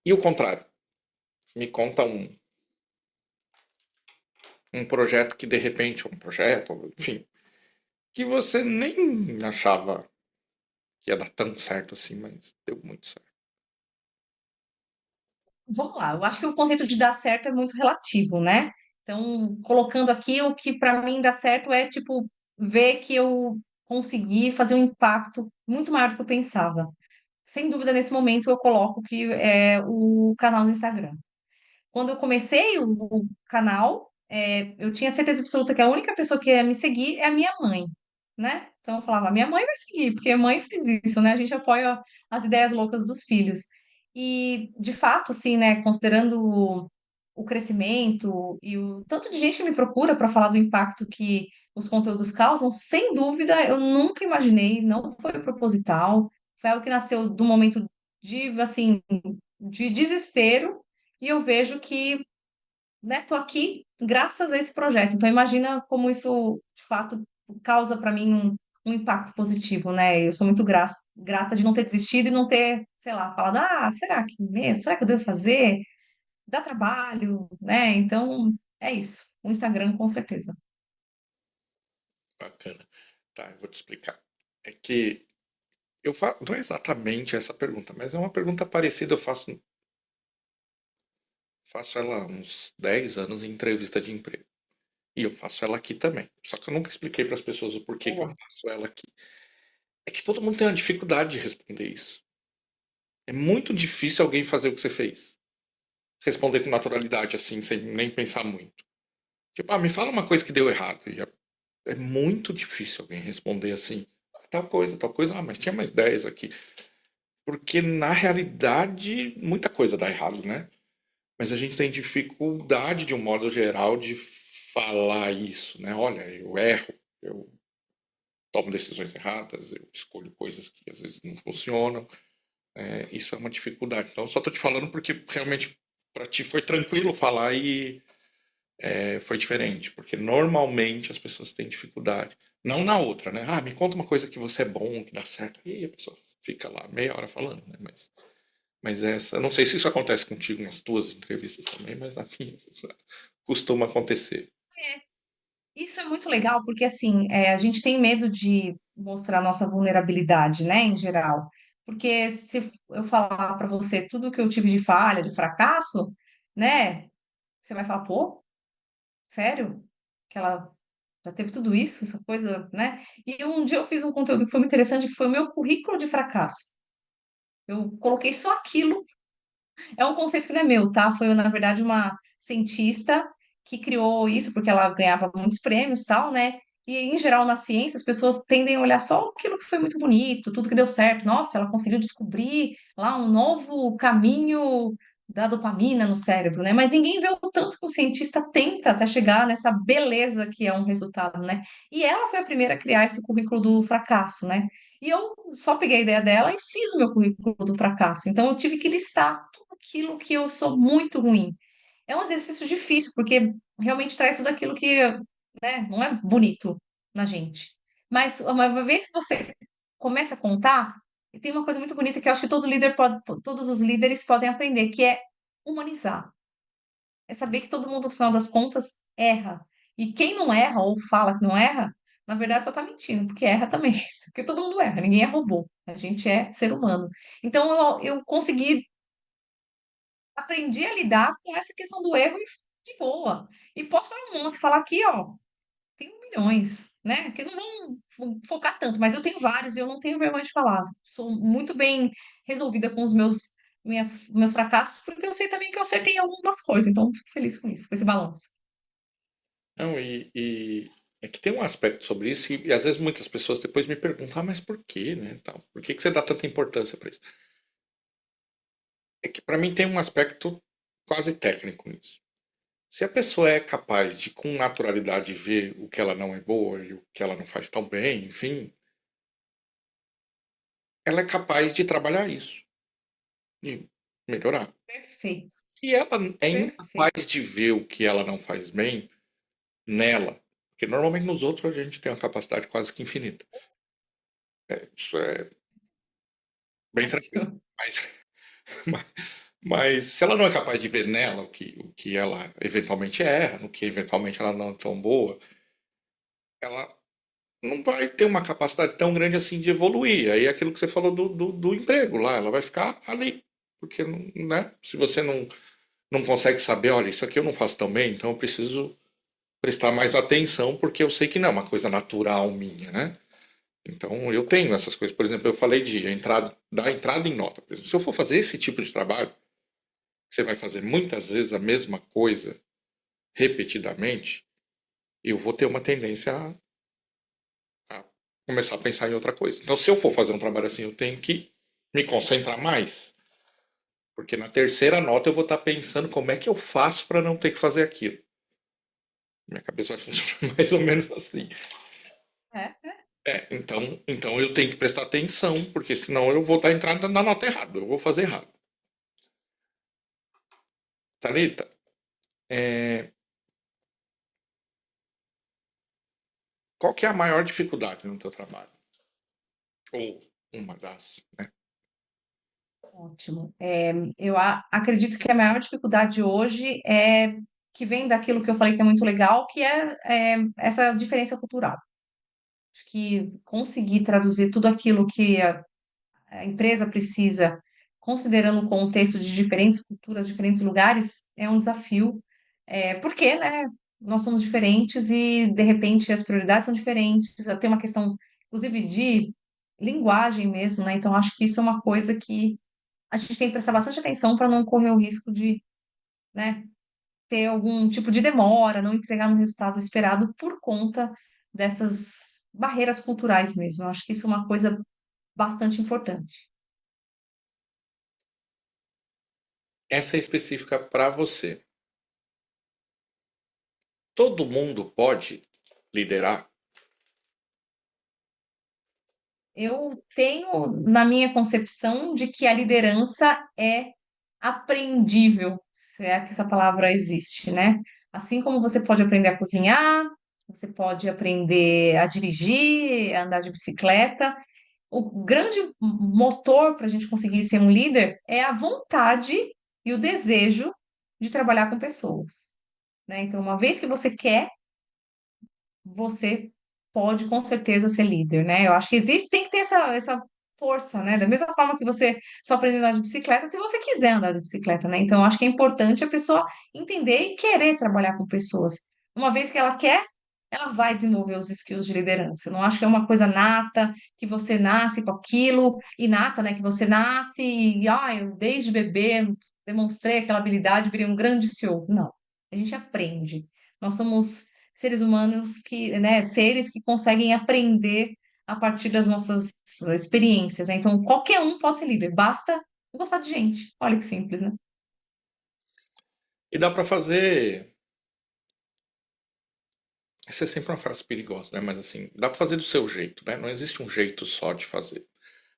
E o contrário? Me conta um projeto que de repente, um projeto, enfim, que você nem achava que ia dar tão certo assim, mas deu muito certo. Vamos lá, eu acho que o conceito de dar certo é muito relativo, né? Então, colocando aqui, o que para mim dá certo é, tipo, ver que eu consegui fazer um impacto muito maior do que eu pensava. Sem dúvida, nesse momento, eu coloco que é o canal no Instagram. Quando eu comecei o canal, eu tinha certeza absoluta que a única pessoa que ia me seguir é a minha mãe, né? Então eu falava, minha mãe vai seguir, porque a mãe fez isso, né? A gente apoia as ideias loucas dos filhos. E, de fato, assim, né, considerando o crescimento e o tanto de gente que me procura para falar do impacto que os conteúdos causam, sem dúvida, eu nunca imaginei, não foi proposital, foi algo que nasceu do momento de, assim, de desespero e eu vejo que, né, tô aqui graças a esse projeto. Então, imagina como isso, de fato, causa para mim um impacto positivo, né? Eu sou muito grata de não ter desistido e não ter, sei lá, falado, ah, será que mesmo? Será que eu devo fazer? Dá trabalho, né? Então, é isso. O Instagram, com certeza. Bacana. Tá, eu vou te explicar. É que eu faço, não é exatamente essa pergunta, mas é uma pergunta parecida. Faço ela há uns 10 anos em entrevista de emprego. E eu faço ela aqui também. Só que eu nunca expliquei para as pessoas o porquê que eu Boa. faço ela aqui. É que todo mundo tem uma dificuldade de responder isso. É muito difícil alguém fazer o que você fez. Responder com naturalidade, assim, sem nem pensar muito. Tipo, me fala uma coisa que deu errado. É muito difícil alguém responder assim, tal coisa, mas tinha mais 10 aqui. Porque na realidade, muita coisa dá errado, né? Mas a gente tem dificuldade, de um modo geral, de falar isso, né? Olha, eu erro, eu tomo decisões erradas, eu escolho coisas que às vezes não funcionam. Isso é uma dificuldade. Então, eu só tô te falando porque realmente para ti foi tranquilo falar e foi diferente. Porque normalmente as pessoas têm dificuldade. Não na outra, né? Me conta uma coisa que você é bom, que dá certo. E aí a pessoa fica lá meia hora falando, né? Mas essa, não sei se isso acontece contigo nas tuas entrevistas também, mas na minha isso costuma acontecer. É, isso é muito legal, porque assim, a gente tem medo de mostrar nossa vulnerabilidade, né, em geral. Porque se eu falar para você tudo que eu tive de falha, de fracasso, né, você vai falar, pô, sério? Que ela já teve tudo isso, essa coisa, né? E um dia eu fiz um conteúdo que foi muito interessante, que foi o meu currículo de fracasso. Eu coloquei só aquilo. É um conceito que não é meu, tá? Foi, na verdade, uma cientista que criou isso, porque ela ganhava muitos prêmios e tal, né? E, em geral, na ciência, as pessoas tendem a olhar só aquilo que foi muito bonito, tudo que deu certo. Nossa, ela conseguiu descobrir lá um novo caminho da dopamina no cérebro, né? Mas ninguém vê o tanto que o cientista tenta até chegar nessa beleza que é um resultado, né? E ela foi a primeira a criar esse currículo do fracasso, né? E eu só peguei a ideia dela e fiz o meu currículo do fracasso. Então, eu tive que listar aquilo que eu sou muito ruim. É um exercício difícil, porque realmente traz tudo aquilo que, né, não é bonito na gente. Mas uma vez que você começa a contar, e tem uma coisa muito bonita que eu acho que todos os líderes podem aprender, que é humanizar. É saber que todo mundo, no final das contas, erra. E quem não erra ou fala que não erra, na verdade só está mentindo, porque erra também. Porque todo mundo erra, ninguém é robô. A gente é ser humano. Então eu consegui aprendi a lidar com essa questão do erro e de boa. E posso falar um monte, falar aqui, ó, tenho milhões, né? Que não vão focar tanto, mas eu tenho vários e eu não tenho vergonha de falar. Sou muito bem resolvida com os meus fracassos, porque eu sei também que eu acertei em algumas coisas, então fico feliz com isso, com esse balanço. Não, e é que tem um aspecto sobre isso, e às vezes muitas pessoas depois me perguntam, mas por quê, né? Tal? Por que que você dá tanta importância para isso? É que para mim tem um aspecto quase técnico nisso. Se a pessoa é capaz de, com naturalidade, ver o que ela não é boa e o que ela não faz tão bem, enfim, ela é capaz de trabalhar isso, de melhorar. Perfeito, E ela é perfeito. incapaz de ver o que ela não faz bem nela, porque normalmente nos outros a gente tem uma capacidade quase que infinita. Isso é bem tranquilo. Fácil. Mas, mas se ela não é capaz de ver nela o que ela eventualmente erra, no que eventualmente ela não é tão boa, ela não vai ter uma capacidade tão grande assim de evoluir. Aí é aquilo que você falou do emprego lá, ela vai ficar ali. Porque, né? Se você não consegue saber, olha, isso aqui eu não faço tão bem, então eu preciso prestar mais atenção, porque eu sei que não é uma coisa natural minha, né? Então eu tenho essas coisas. Por exemplo, eu falei de entrada, da entrada em nota. Por exemplo, se eu for fazer esse tipo de trabalho, você vai fazer muitas vezes a mesma coisa repetidamente, eu vou ter uma tendência a começar a pensar em outra coisa. Então, se eu for fazer um trabalho assim, eu tenho que me concentrar mais, porque na terceira nota eu vou estar pensando como é que eu faço para não ter que fazer aquilo. Minha cabeça vai funcionar mais ou menos assim. É, Então eu tenho que prestar atenção, porque senão eu vou estar entrando na nota errada, eu vou fazer errado. Thalita, é, qual que é a maior dificuldade no teu trabalho? Ou uma das, né? ótimo. Eu acredito que a maior dificuldade hoje é que vem daquilo que eu falei que é muito legal, que é essa diferença cultural. Acho que conseguir traduzir tudo aquilo que a empresa precisa, considerando o contexto de diferentes culturas, diferentes lugares, é um desafio. Porque, né, nós somos diferentes e, de repente, as prioridades são diferentes. Tem uma questão, inclusive, de linguagem mesmo, né? Então, acho que isso é uma coisa que a gente tem que prestar bastante atenção para não correr o risco de, né, ter algum tipo de demora, não entregar no resultado esperado por conta dessas barreiras culturais mesmo. Eu acho que isso é uma coisa bastante importante. Essa é específica para você. Todo mundo pode liderar? Eu tenho na minha concepção de que a liderança é aprendível, se é que essa palavra existe, né? Assim como você pode aprender a cozinhar, você pode aprender a dirigir, a andar de bicicleta. O grande motor para a gente conseguir ser um líder é a vontade e o desejo de trabalhar com pessoas, né? Então, uma vez que você quer, você pode com certeza ser líder, né? Eu acho que existe, tem que ter essa força, né? Da mesma forma que você só aprende a andar de bicicleta, se você quiser andar de bicicleta, né? Então, eu acho que é importante a pessoa entender e querer trabalhar com pessoas. Uma vez que ela quer, ela vai desenvolver os skills de liderança. Eu não acho que é uma coisa nata, que você nasce com aquilo, inata, né? Que você nasce e, eu desde bebê demonstrei aquela habilidade, virei um grande CEO. Não, a gente aprende. Nós somos seres humanos que, né, seres que conseguem aprender a partir das nossas experiências, né? Então, qualquer um pode ser líder, basta gostar de gente. Olha que simples, né? E dá para fazer. Essa é sempre uma frase perigosa, né? Mas assim, dá para fazer do seu jeito, né? Não existe um jeito só de fazer.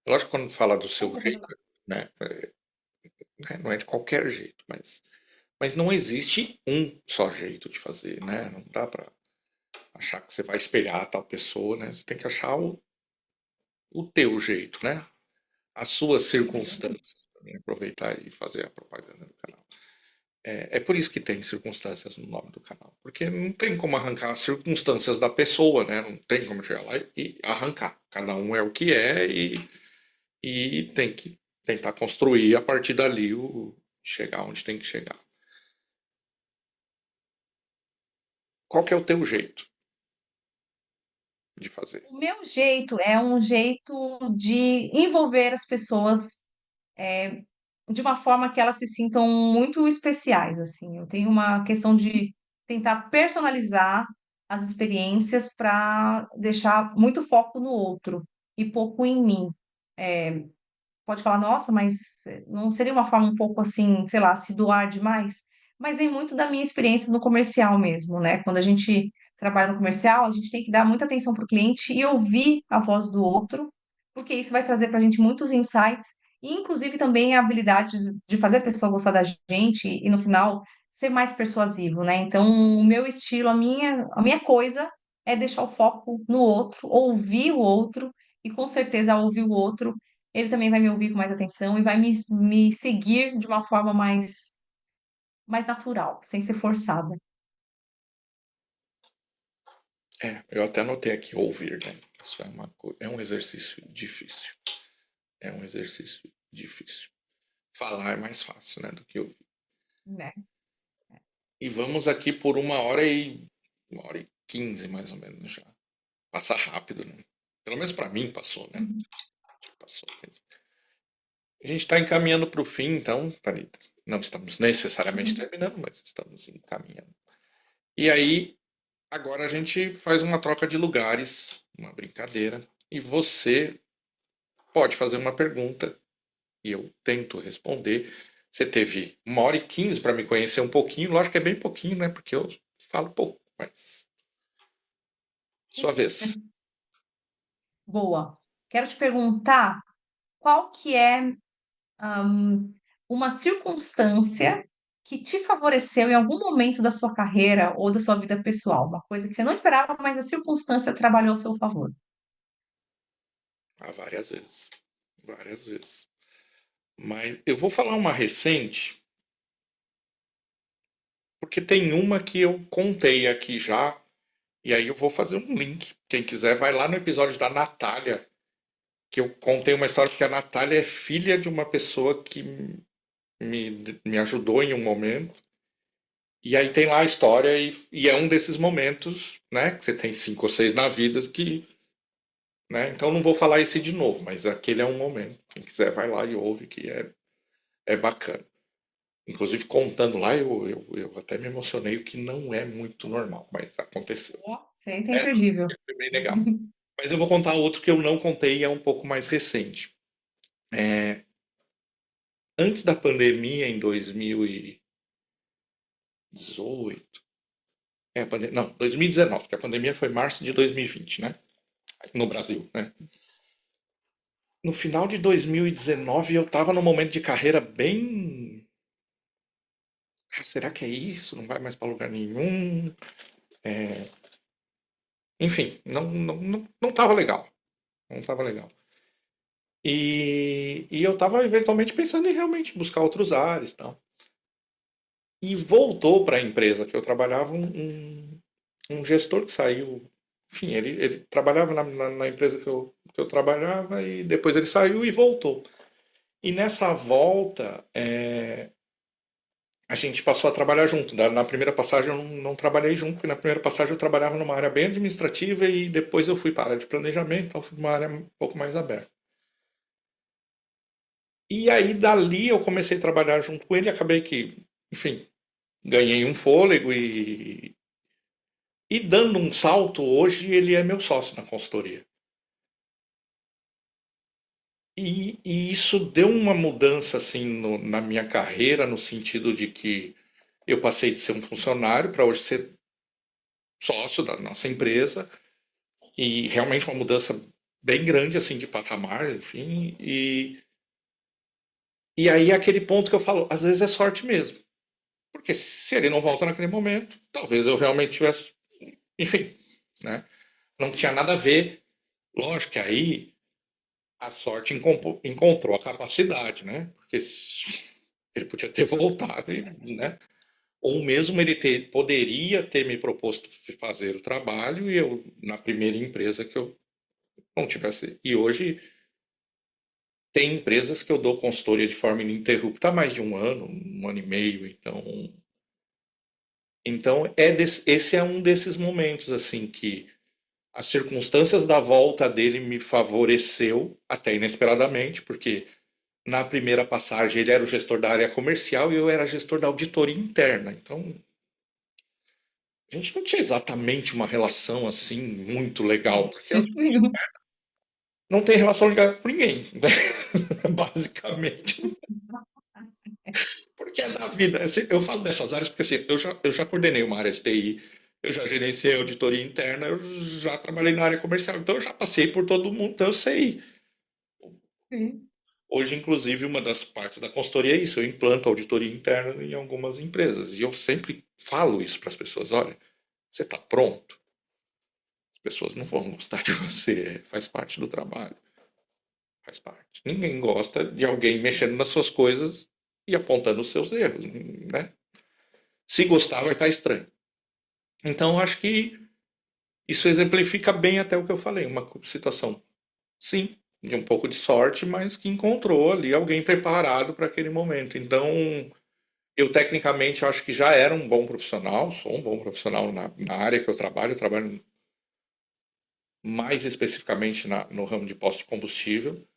Lógico que quando fala do Com seu certeza jeito, não. né? Não é de qualquer jeito, mas não existe um só jeito de fazer, né? Não dá para achar que você vai espelhar a tal pessoa, né? Você tem que achar o teu jeito, né? As suas Uhum. circunstâncias. Também aproveitar e fazer a propaganda do canal. É por isso que tem circunstâncias no nome do canal. Porque não tem como arrancar as circunstâncias da pessoa, né? Não tem como chegar lá e arrancar. Cada um é o que é e tem que tentar construir a partir dali chegar onde tem que chegar. Qual que é o teu jeito de fazer? O meu jeito é um jeito de envolver as pessoas de uma forma que elas se sintam muito especiais, assim. Eu tenho uma questão de tentar personalizar as experiências para deixar muito foco no outro e pouco em mim. Pode falar, nossa, mas não seria uma forma um pouco assim, sei lá, se doar demais? Mas vem muito da minha experiência no comercial mesmo, né? Quando a gente trabalha no comercial, a gente tem que dar muita atenção para o cliente e ouvir a voz do outro porque isso vai trazer para a gente muitos insights, e inclusive também a habilidade de fazer a pessoa gostar da gente e no final ser mais persuasivo, né? Então, o meu estilo, a minha coisa é deixar o foco no outro, ouvir o outro, e com certeza ao ouvir o outro, ele também vai me ouvir com mais atenção e vai me seguir de uma forma mais natural, sem ser forçada. Eu até anotei aqui ouvir, né? Isso é um exercício difícil. É um exercício difícil. Falar é mais fácil, né, do que ouvir. Né? E vamos aqui por 1h15 mais ou menos já. Passa rápido, né? Pelo menos para mim passou, né? Uhum. Passou. A gente está encaminhando para o fim, então, Thalita. Não estamos necessariamente Uhum. terminando, mas estamos encaminhando. E aí, agora a gente faz uma troca de lugares, uma brincadeira, e você pode fazer uma pergunta e eu tento responder. Você teve 1h15 para me conhecer um pouquinho, lógico que é bem pouquinho, né? Porque eu falo pouco, mas sua vez. Boa. Quero te perguntar qual que é uma circunstância que te favoreceu em algum momento da sua carreira ou da sua vida pessoal, uma coisa que você não esperava, mas a circunstância trabalhou a seu favor. Ah, várias vezes. Várias vezes. Mas eu vou falar uma recente, porque tem uma que eu contei aqui já, e aí eu vou fazer um link. Quem quiser, vai lá no episódio da Natália, que eu contei uma história, porque a Natália é filha de uma pessoa que me ajudou em um momento. E aí tem lá a história, e é um desses momentos, né? Que você tem 5 ou 6 na vida que. Né, então não vou falar esse de novo, mas aquele é um momento. Quem quiser, vai lá e ouve, que é bacana. Inclusive, contando lá, eu até me emocionei, o que não é muito normal, mas aconteceu. Ó, sempre é É, imperdível. foi bem legal. Mas eu vou contar outro que eu não contei e é um pouco mais recente. É, antes da pandemia, em 2018. Não, 2019, porque a pandemia foi março de 2020, né? No Brasil, né? No final de 2019, eu estava num momento de carreira bem. Ah, será que é isso? Não vai mais para lugar nenhum? Enfim, não estava legal. Não estava legal. E eu estava eventualmente pensando em realmente buscar outros ares e tal. E voltou para a empresa que eu trabalhava um gestor que saiu. Enfim, ele trabalhava na empresa que eu trabalhava e depois ele saiu e voltou. E nessa volta, a gente passou a trabalhar junto. Na primeira passagem eu não trabalhei junto, porque na primeira passagem eu trabalhava numa área bem administrativa e depois eu fui para a área de planejamento, então fui para uma área um pouco mais aberta. E aí dali eu comecei a trabalhar junto com ele, acabei que, enfim, ganhei um fôlego e dando um salto, hoje ele é meu sócio na consultoria. E isso deu uma mudança assim na minha carreira, no sentido de que eu passei de ser um funcionário para hoje ser sócio da nossa empresa, e realmente uma mudança bem grande assim de patamar, enfim. E aí é aquele ponto que eu falo, às vezes é sorte mesmo. Porque se ele não volta naquele momento, talvez eu realmente tivesse, enfim, né? Não tinha nada a ver. Lógico que aí a sorte encontrou a capacidade, né? Porque ele podia ter voltado, né? Ou mesmo ele poderia ter me proposto fazer o trabalho e eu, na primeira empresa que eu não tivesse. E hoje tem empresas que eu dou consultoria de forma ininterrupta há mais de 1 ano, 1 ano e meio. Então esse é um desses momentos assim que as circunstâncias da volta dele me favoreceu até inesperadamente, porque na primeira passagem ele era o gestor da área comercial e eu era gestor da auditoria interna. Então a gente não tinha exatamente uma relação assim muito legal, De porque jeito nenhum. não tem relação ligada com ninguém, né? Basicamente. Porque é da vida. Assim, eu falo dessas áreas porque assim, eu já coordenei uma área de TI, eu já gerenciei auditoria interna, eu já trabalhei na área comercial, então eu já passei por todo mundo, então eu sei. Sim. Hoje, inclusive, uma das partes da consultoria é isso, eu implanto auditoria interna em algumas empresas. E eu sempre falo isso para as pessoas, olha, você está pronto? As pessoas não vão gostar de você, faz parte do trabalho, faz parte. Ninguém gosta de alguém mexendo nas suas coisas e apontando os seus erros, né? Se gostar, vai estar estranho. Então, acho que isso exemplifica bem até o que eu falei, uma situação, sim, de um pouco de sorte, mas que encontrou ali alguém preparado para aquele momento. Então, eu tecnicamente acho que já era um bom profissional, sou um bom profissional na área que eu trabalho mais especificamente no ramo de posto de combustível,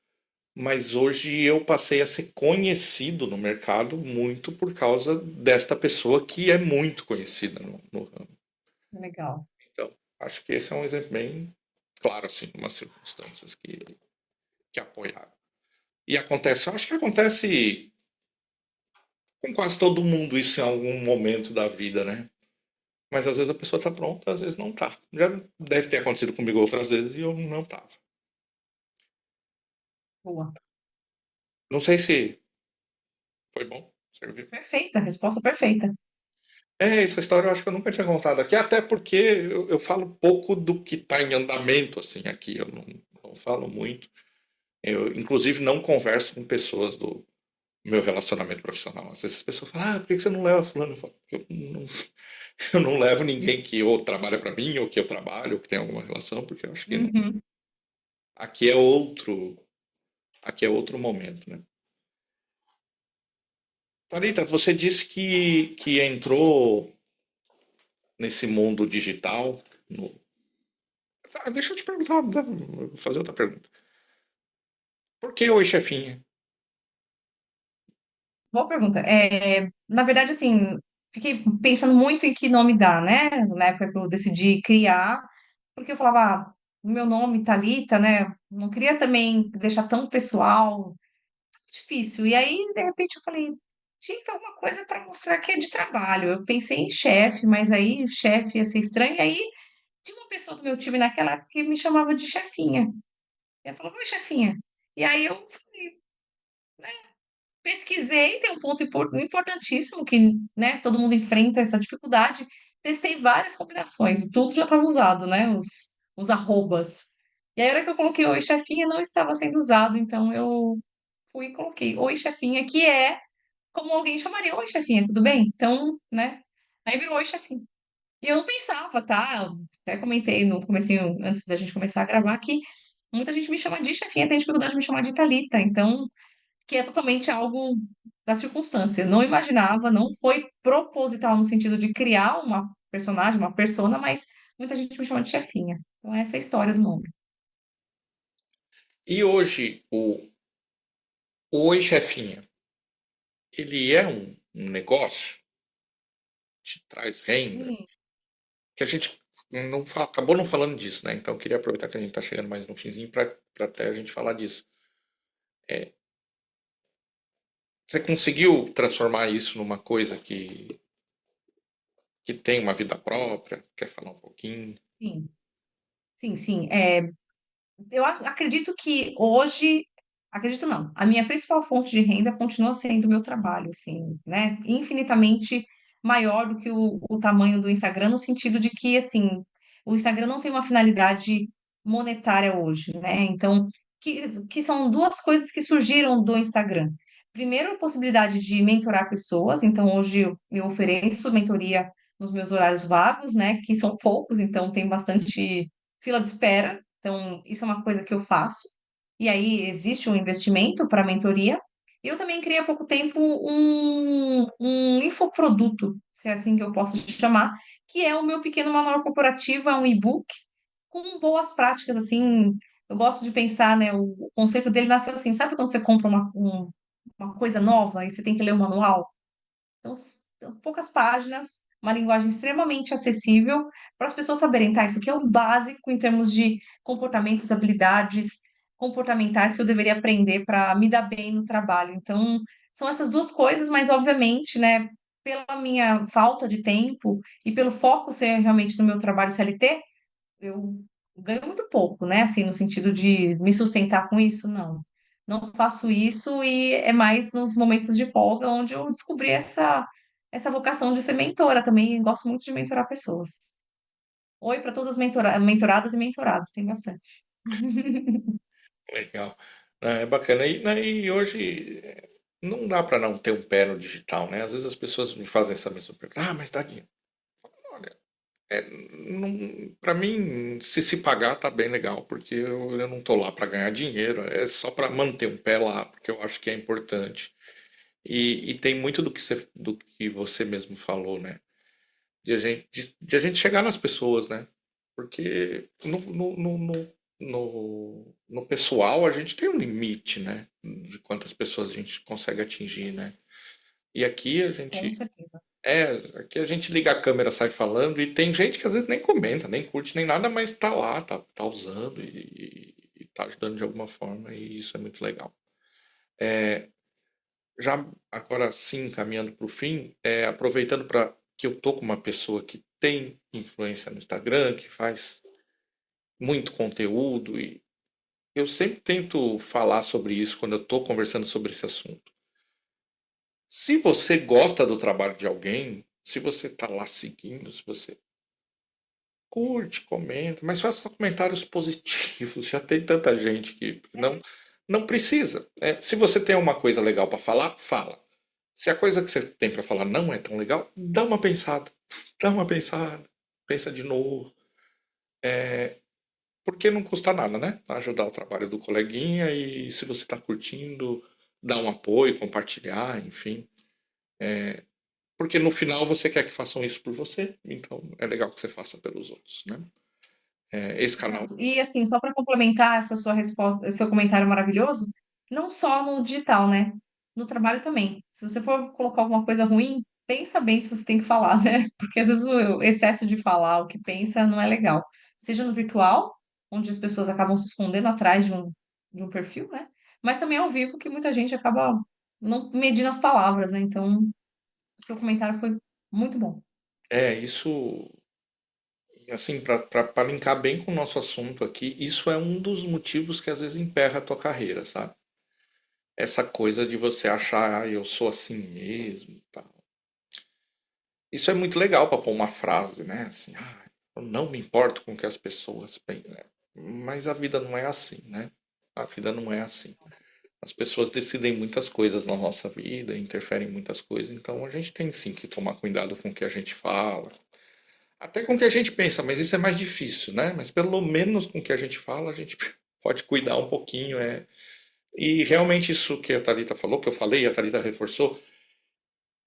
mas hoje eu passei a ser conhecido no mercado muito por causa desta pessoa que é muito conhecida no ramo. Legal. Então, acho que esse é um exemplo bem claro, assim, umas circunstâncias que apoiaram. E acontece, eu acho que acontece com quase todo mundo isso em algum momento da vida, né? Mas às vezes a pessoa está pronta, às vezes não está. Já deve ter acontecido comigo outras vezes e eu não estava. Boa. Não sei se foi bom, serviu. Perfeita, resposta perfeita. É, essa história eu acho que eu nunca tinha contado aqui, até porque eu falo pouco do que está em andamento, assim, aqui. Eu não falo muito. Eu, inclusive, não converso com pessoas do meu relacionamento profissional. Às vezes as pessoas falam, por que você não leva fulano? Eu falo, eu não levo ninguém que ou trabalha para mim, ou que eu trabalho, ou que tem alguma relação, porque eu acho que Uhum. aqui é outro, aqui é outro momento, né? Thalita, você disse que entrou nesse mundo digital. Deixa eu te perguntar, vou fazer outra pergunta. Por que Oi Chefinha? Boa pergunta. Na verdade, assim, fiquei pensando muito em que nome dar, né? Na época que eu decidi criar, porque eu falava, o meu nome, Thalita, né? Não queria também deixar tão pessoal, difícil. E aí, de repente, eu falei, tinha que ter alguma coisa para mostrar que é de trabalho. Eu pensei em chefe, mas aí chefe ia ser estranho. E aí, tinha uma pessoa do meu time naquela época que me chamava de chefinha. E ela falou, oi, chefinha. E aí eu pesquisei, tem um ponto importantíssimo que, né, todo mundo enfrenta essa dificuldade. Testei várias combinações e tudo já estava usado, né, os arrobas. E aí, a hora que eu coloquei Oi, chefinha, não estava sendo usado, então eu fui e coloquei Oi, chefinha, que é como alguém chamaria Oi, chefinha, tudo bem? Então, né, aí virou Oi, chefinha. E eu não pensava, tá? Eu até comentei no comecinho, antes da gente começar a gravar, que muita gente me chama de chefinha, tem dificuldade de me chamar de Thalita, então que é totalmente algo da circunstância. Não imaginava, não foi proposital no sentido de criar uma personagem, uma persona, mas muita gente me chama de chefinha. Então, essa é a história do nome. E hoje, o Oi Chefinha, ele é um negócio? Te traz renda? Sim, Que a gente acabou não falando disso, né? Então eu queria aproveitar que a gente está chegando mais no finzinho para até a gente falar disso. É, você conseguiu transformar isso numa coisa que tem uma vida própria? Quer falar um pouquinho? sim, sim, sim. Eu acredito que hoje, acredito não, a minha principal fonte de renda continua sendo o meu trabalho, assim, né? Infinitamente maior do que o tamanho do Instagram, no sentido de que, assim, o Instagram não tem uma finalidade monetária hoje, né? Então, que são duas coisas que surgiram do Instagram. Primeiro, a possibilidade de mentorar pessoas, então hoje eu ofereço mentoria nos meus horários vagos, né? Que são poucos, então tem bastante fila de espera. Então, isso é uma coisa que eu faço. E aí, existe um investimento para mentoria. E eu também criei há pouco tempo um infoproduto, se é assim que eu posso chamar, que é o meu pequeno manual corporativo, é um e-book com boas práticas, assim. Eu gosto de pensar, né? O conceito dele nasceu assim, sabe quando você compra uma coisa nova e você tem que ler o manual? Então, poucas páginas, uma linguagem extremamente acessível para as pessoas saberem, tá? Isso aqui é o básico em termos de comportamentos, habilidades comportamentais que eu deveria aprender para me dar bem no trabalho. Então, são essas duas coisas, mas obviamente, né, pela minha falta de tempo e pelo foco ser realmente no meu trabalho CLT, eu ganho muito pouco, né? Assim, no sentido de me sustentar com isso, não. não faço isso e é mais nos momentos de folga onde eu descobri essa vocação de ser mentora também. Gosto muito de mentorar pessoas. Oi para todas as mentoradas e mentorados, tem bastante. Legal. É bacana. E, né, e hoje não dá para não ter um pé no digital, né? Às vezes as pessoas me fazem essa mesma pergunta. Ah, mas dá dinheiro. Olha, é, para mim, se pagar, tá bem legal, porque eu não tô lá para ganhar dinheiro, é só para manter um pé lá, porque eu acho que é importante. E tem muito do que você mesmo falou, né? De a gente chegar nas pessoas, né? Porque no pessoal a gente tem um limite, né? De quantas pessoas a gente consegue atingir, né? E Com certeza. aqui a gente liga a câmera, sai falando, e tem gente que às vezes nem comenta, nem curte, nem nada, mas tá lá, tá usando e tá ajudando de alguma forma, e isso é muito legal. Já agora sim, caminhando para o fim, aproveitando para que eu tô com uma pessoa que tem influência no Instagram, que faz muito conteúdo, e eu sempre tento falar sobre isso quando eu estou conversando sobre esse assunto. Se você gosta do trabalho de alguém, se você está lá seguindo, se você curte, comenta, mas faça comentários positivos. Já tem tanta gente que não precisa. Se você tem uma coisa legal para falar, fala. Se a coisa que você tem para falar não é tão legal, dá uma pensada. Dá uma pensada. Pensa de novo. Porque não custa nada, né? Ajudar o trabalho do coleguinha e se você está curtindo, dar um apoio, compartilhar, enfim. Porque no final você quer que façam isso por você, então é legal que você faça pelos outros, né? Esse canal. Exato. E assim, só para complementar essa sua resposta, esse seu comentário maravilhoso, não só no digital, né? No trabalho também. Se você for colocar alguma coisa ruim, pensa bem se você tem que falar, né? Porque às vezes o excesso de falar o que pensa não é legal. Seja no virtual, onde as pessoas acabam se escondendo atrás de um perfil, né? Mas também ao vivo, que muita gente acaba não medindo as palavras, né? Então, o seu comentário foi muito bom. Isso, assim, para linkar bem com o nosso assunto aqui, isso é um dos motivos que às vezes emperra a tua carreira, sabe? Essa coisa de você achar, ah, eu sou assim mesmo, tá? Isso é muito legal para pôr uma frase, né? Assim, ah, eu não me importo com o que as pessoas pensam, né? Mas a vida não é assim, né? A vida não é assim. As pessoas decidem muitas coisas na nossa vida, interferem em muitas coisas, então a gente tem sim que tomar cuidado com o que a gente fala, até com o que a gente pensa, mas isso é mais difícil, né? Mas pelo menos com o que a gente fala, a gente pode cuidar um pouquinho, é. E realmente isso que a Thalita falou, que eu falei, a Thalita reforçou,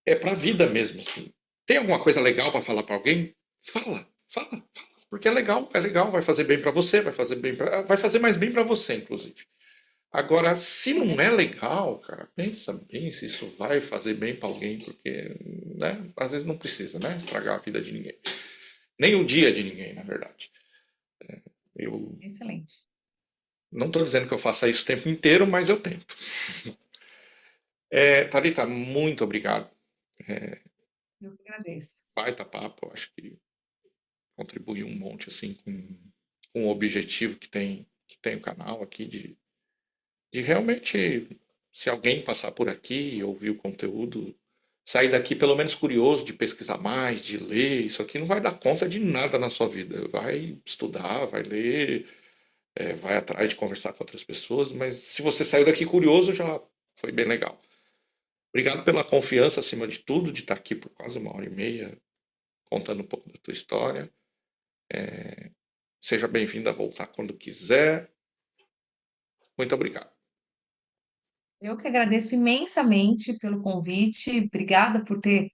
é para a vida mesmo, assim. Tem alguma coisa legal para falar para alguém? Fala, porque é legal, vai fazer bem para você, vai fazer mais bem para você, inclusive. Agora, se não é legal, cara, pensa bem se isso vai fazer bem para alguém, porque, né, às vezes não precisa, né, estragar a vida de ninguém. Nem o dia de ninguém, na verdade. Eu Excelente. não estou dizendo que eu faça isso o tempo inteiro, mas eu tento. Thalita, muito obrigado. Eu que agradeço. Baita papo, acho que contribuiu um monte, assim, com o objetivo que tem o canal aqui de realmente, se alguém passar por aqui e ouvir o conteúdo, sair daqui pelo menos curioso de pesquisar mais, de ler, isso aqui não vai dar conta de nada na sua vida. Vai estudar, vai ler, vai atrás de conversar com outras pessoas, mas se você saiu daqui curioso, já foi bem legal. Obrigado pela confiança, acima de tudo, de estar aqui por quase 1h30, contando um pouco da tua história. Seja bem-vindo a voltar quando quiser. Muito obrigado. Eu que agradeço imensamente pelo convite. Obrigada por ter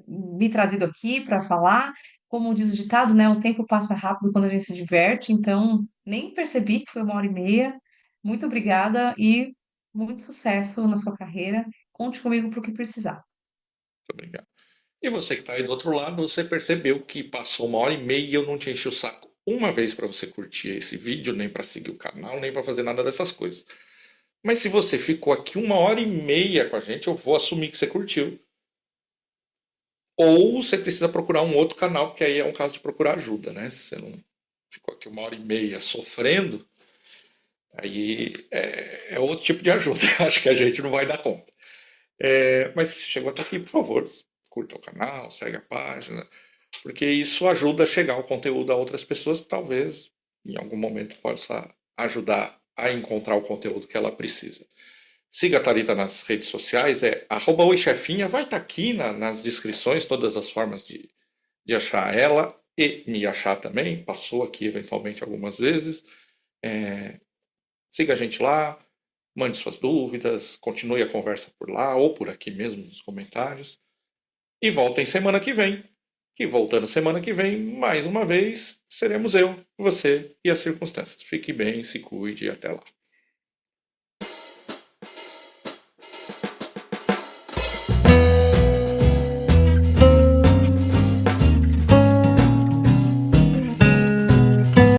me trazido aqui para falar. Como diz o ditado, né? O tempo passa rápido quando a gente se diverte, então nem percebi que foi 1h30. Muito obrigada e muito sucesso na sua carreira. Conte comigo para o que precisar. Muito obrigado. E você que está aí do outro lado, você percebeu que passou 1h30 e eu não te enchi o saco uma vez para você curtir esse vídeo, nem para seguir o canal, nem para fazer nada dessas coisas. Mas se você ficou aqui 1h30 com a gente, eu vou assumir que você curtiu. Ou você precisa procurar um outro canal, porque aí é um caso de procurar ajuda, né? Se você não ficou aqui 1h30 sofrendo, Aí é outro tipo de ajuda. Acho que a gente não vai dar conta. Mas se chegou até aqui, por favor, curta o canal, segue a página, porque isso ajuda a chegar o conteúdo a outras pessoas que talvez em algum momento possa ajudar a encontrar o conteúdo que ela precisa. Siga a Thalita nas redes sociais, @oichefinha, vai estar aqui nas descrições todas as formas de achar ela e me achar também, passou aqui eventualmente algumas vezes. É, Siga a gente lá, mande suas dúvidas, continue a conversa por lá ou por aqui mesmo nos comentários. E voltem semana que vem. Que voltando semana que vem, mais uma vez, seremos eu, você e as circunstâncias. Fique bem, se cuide e até lá.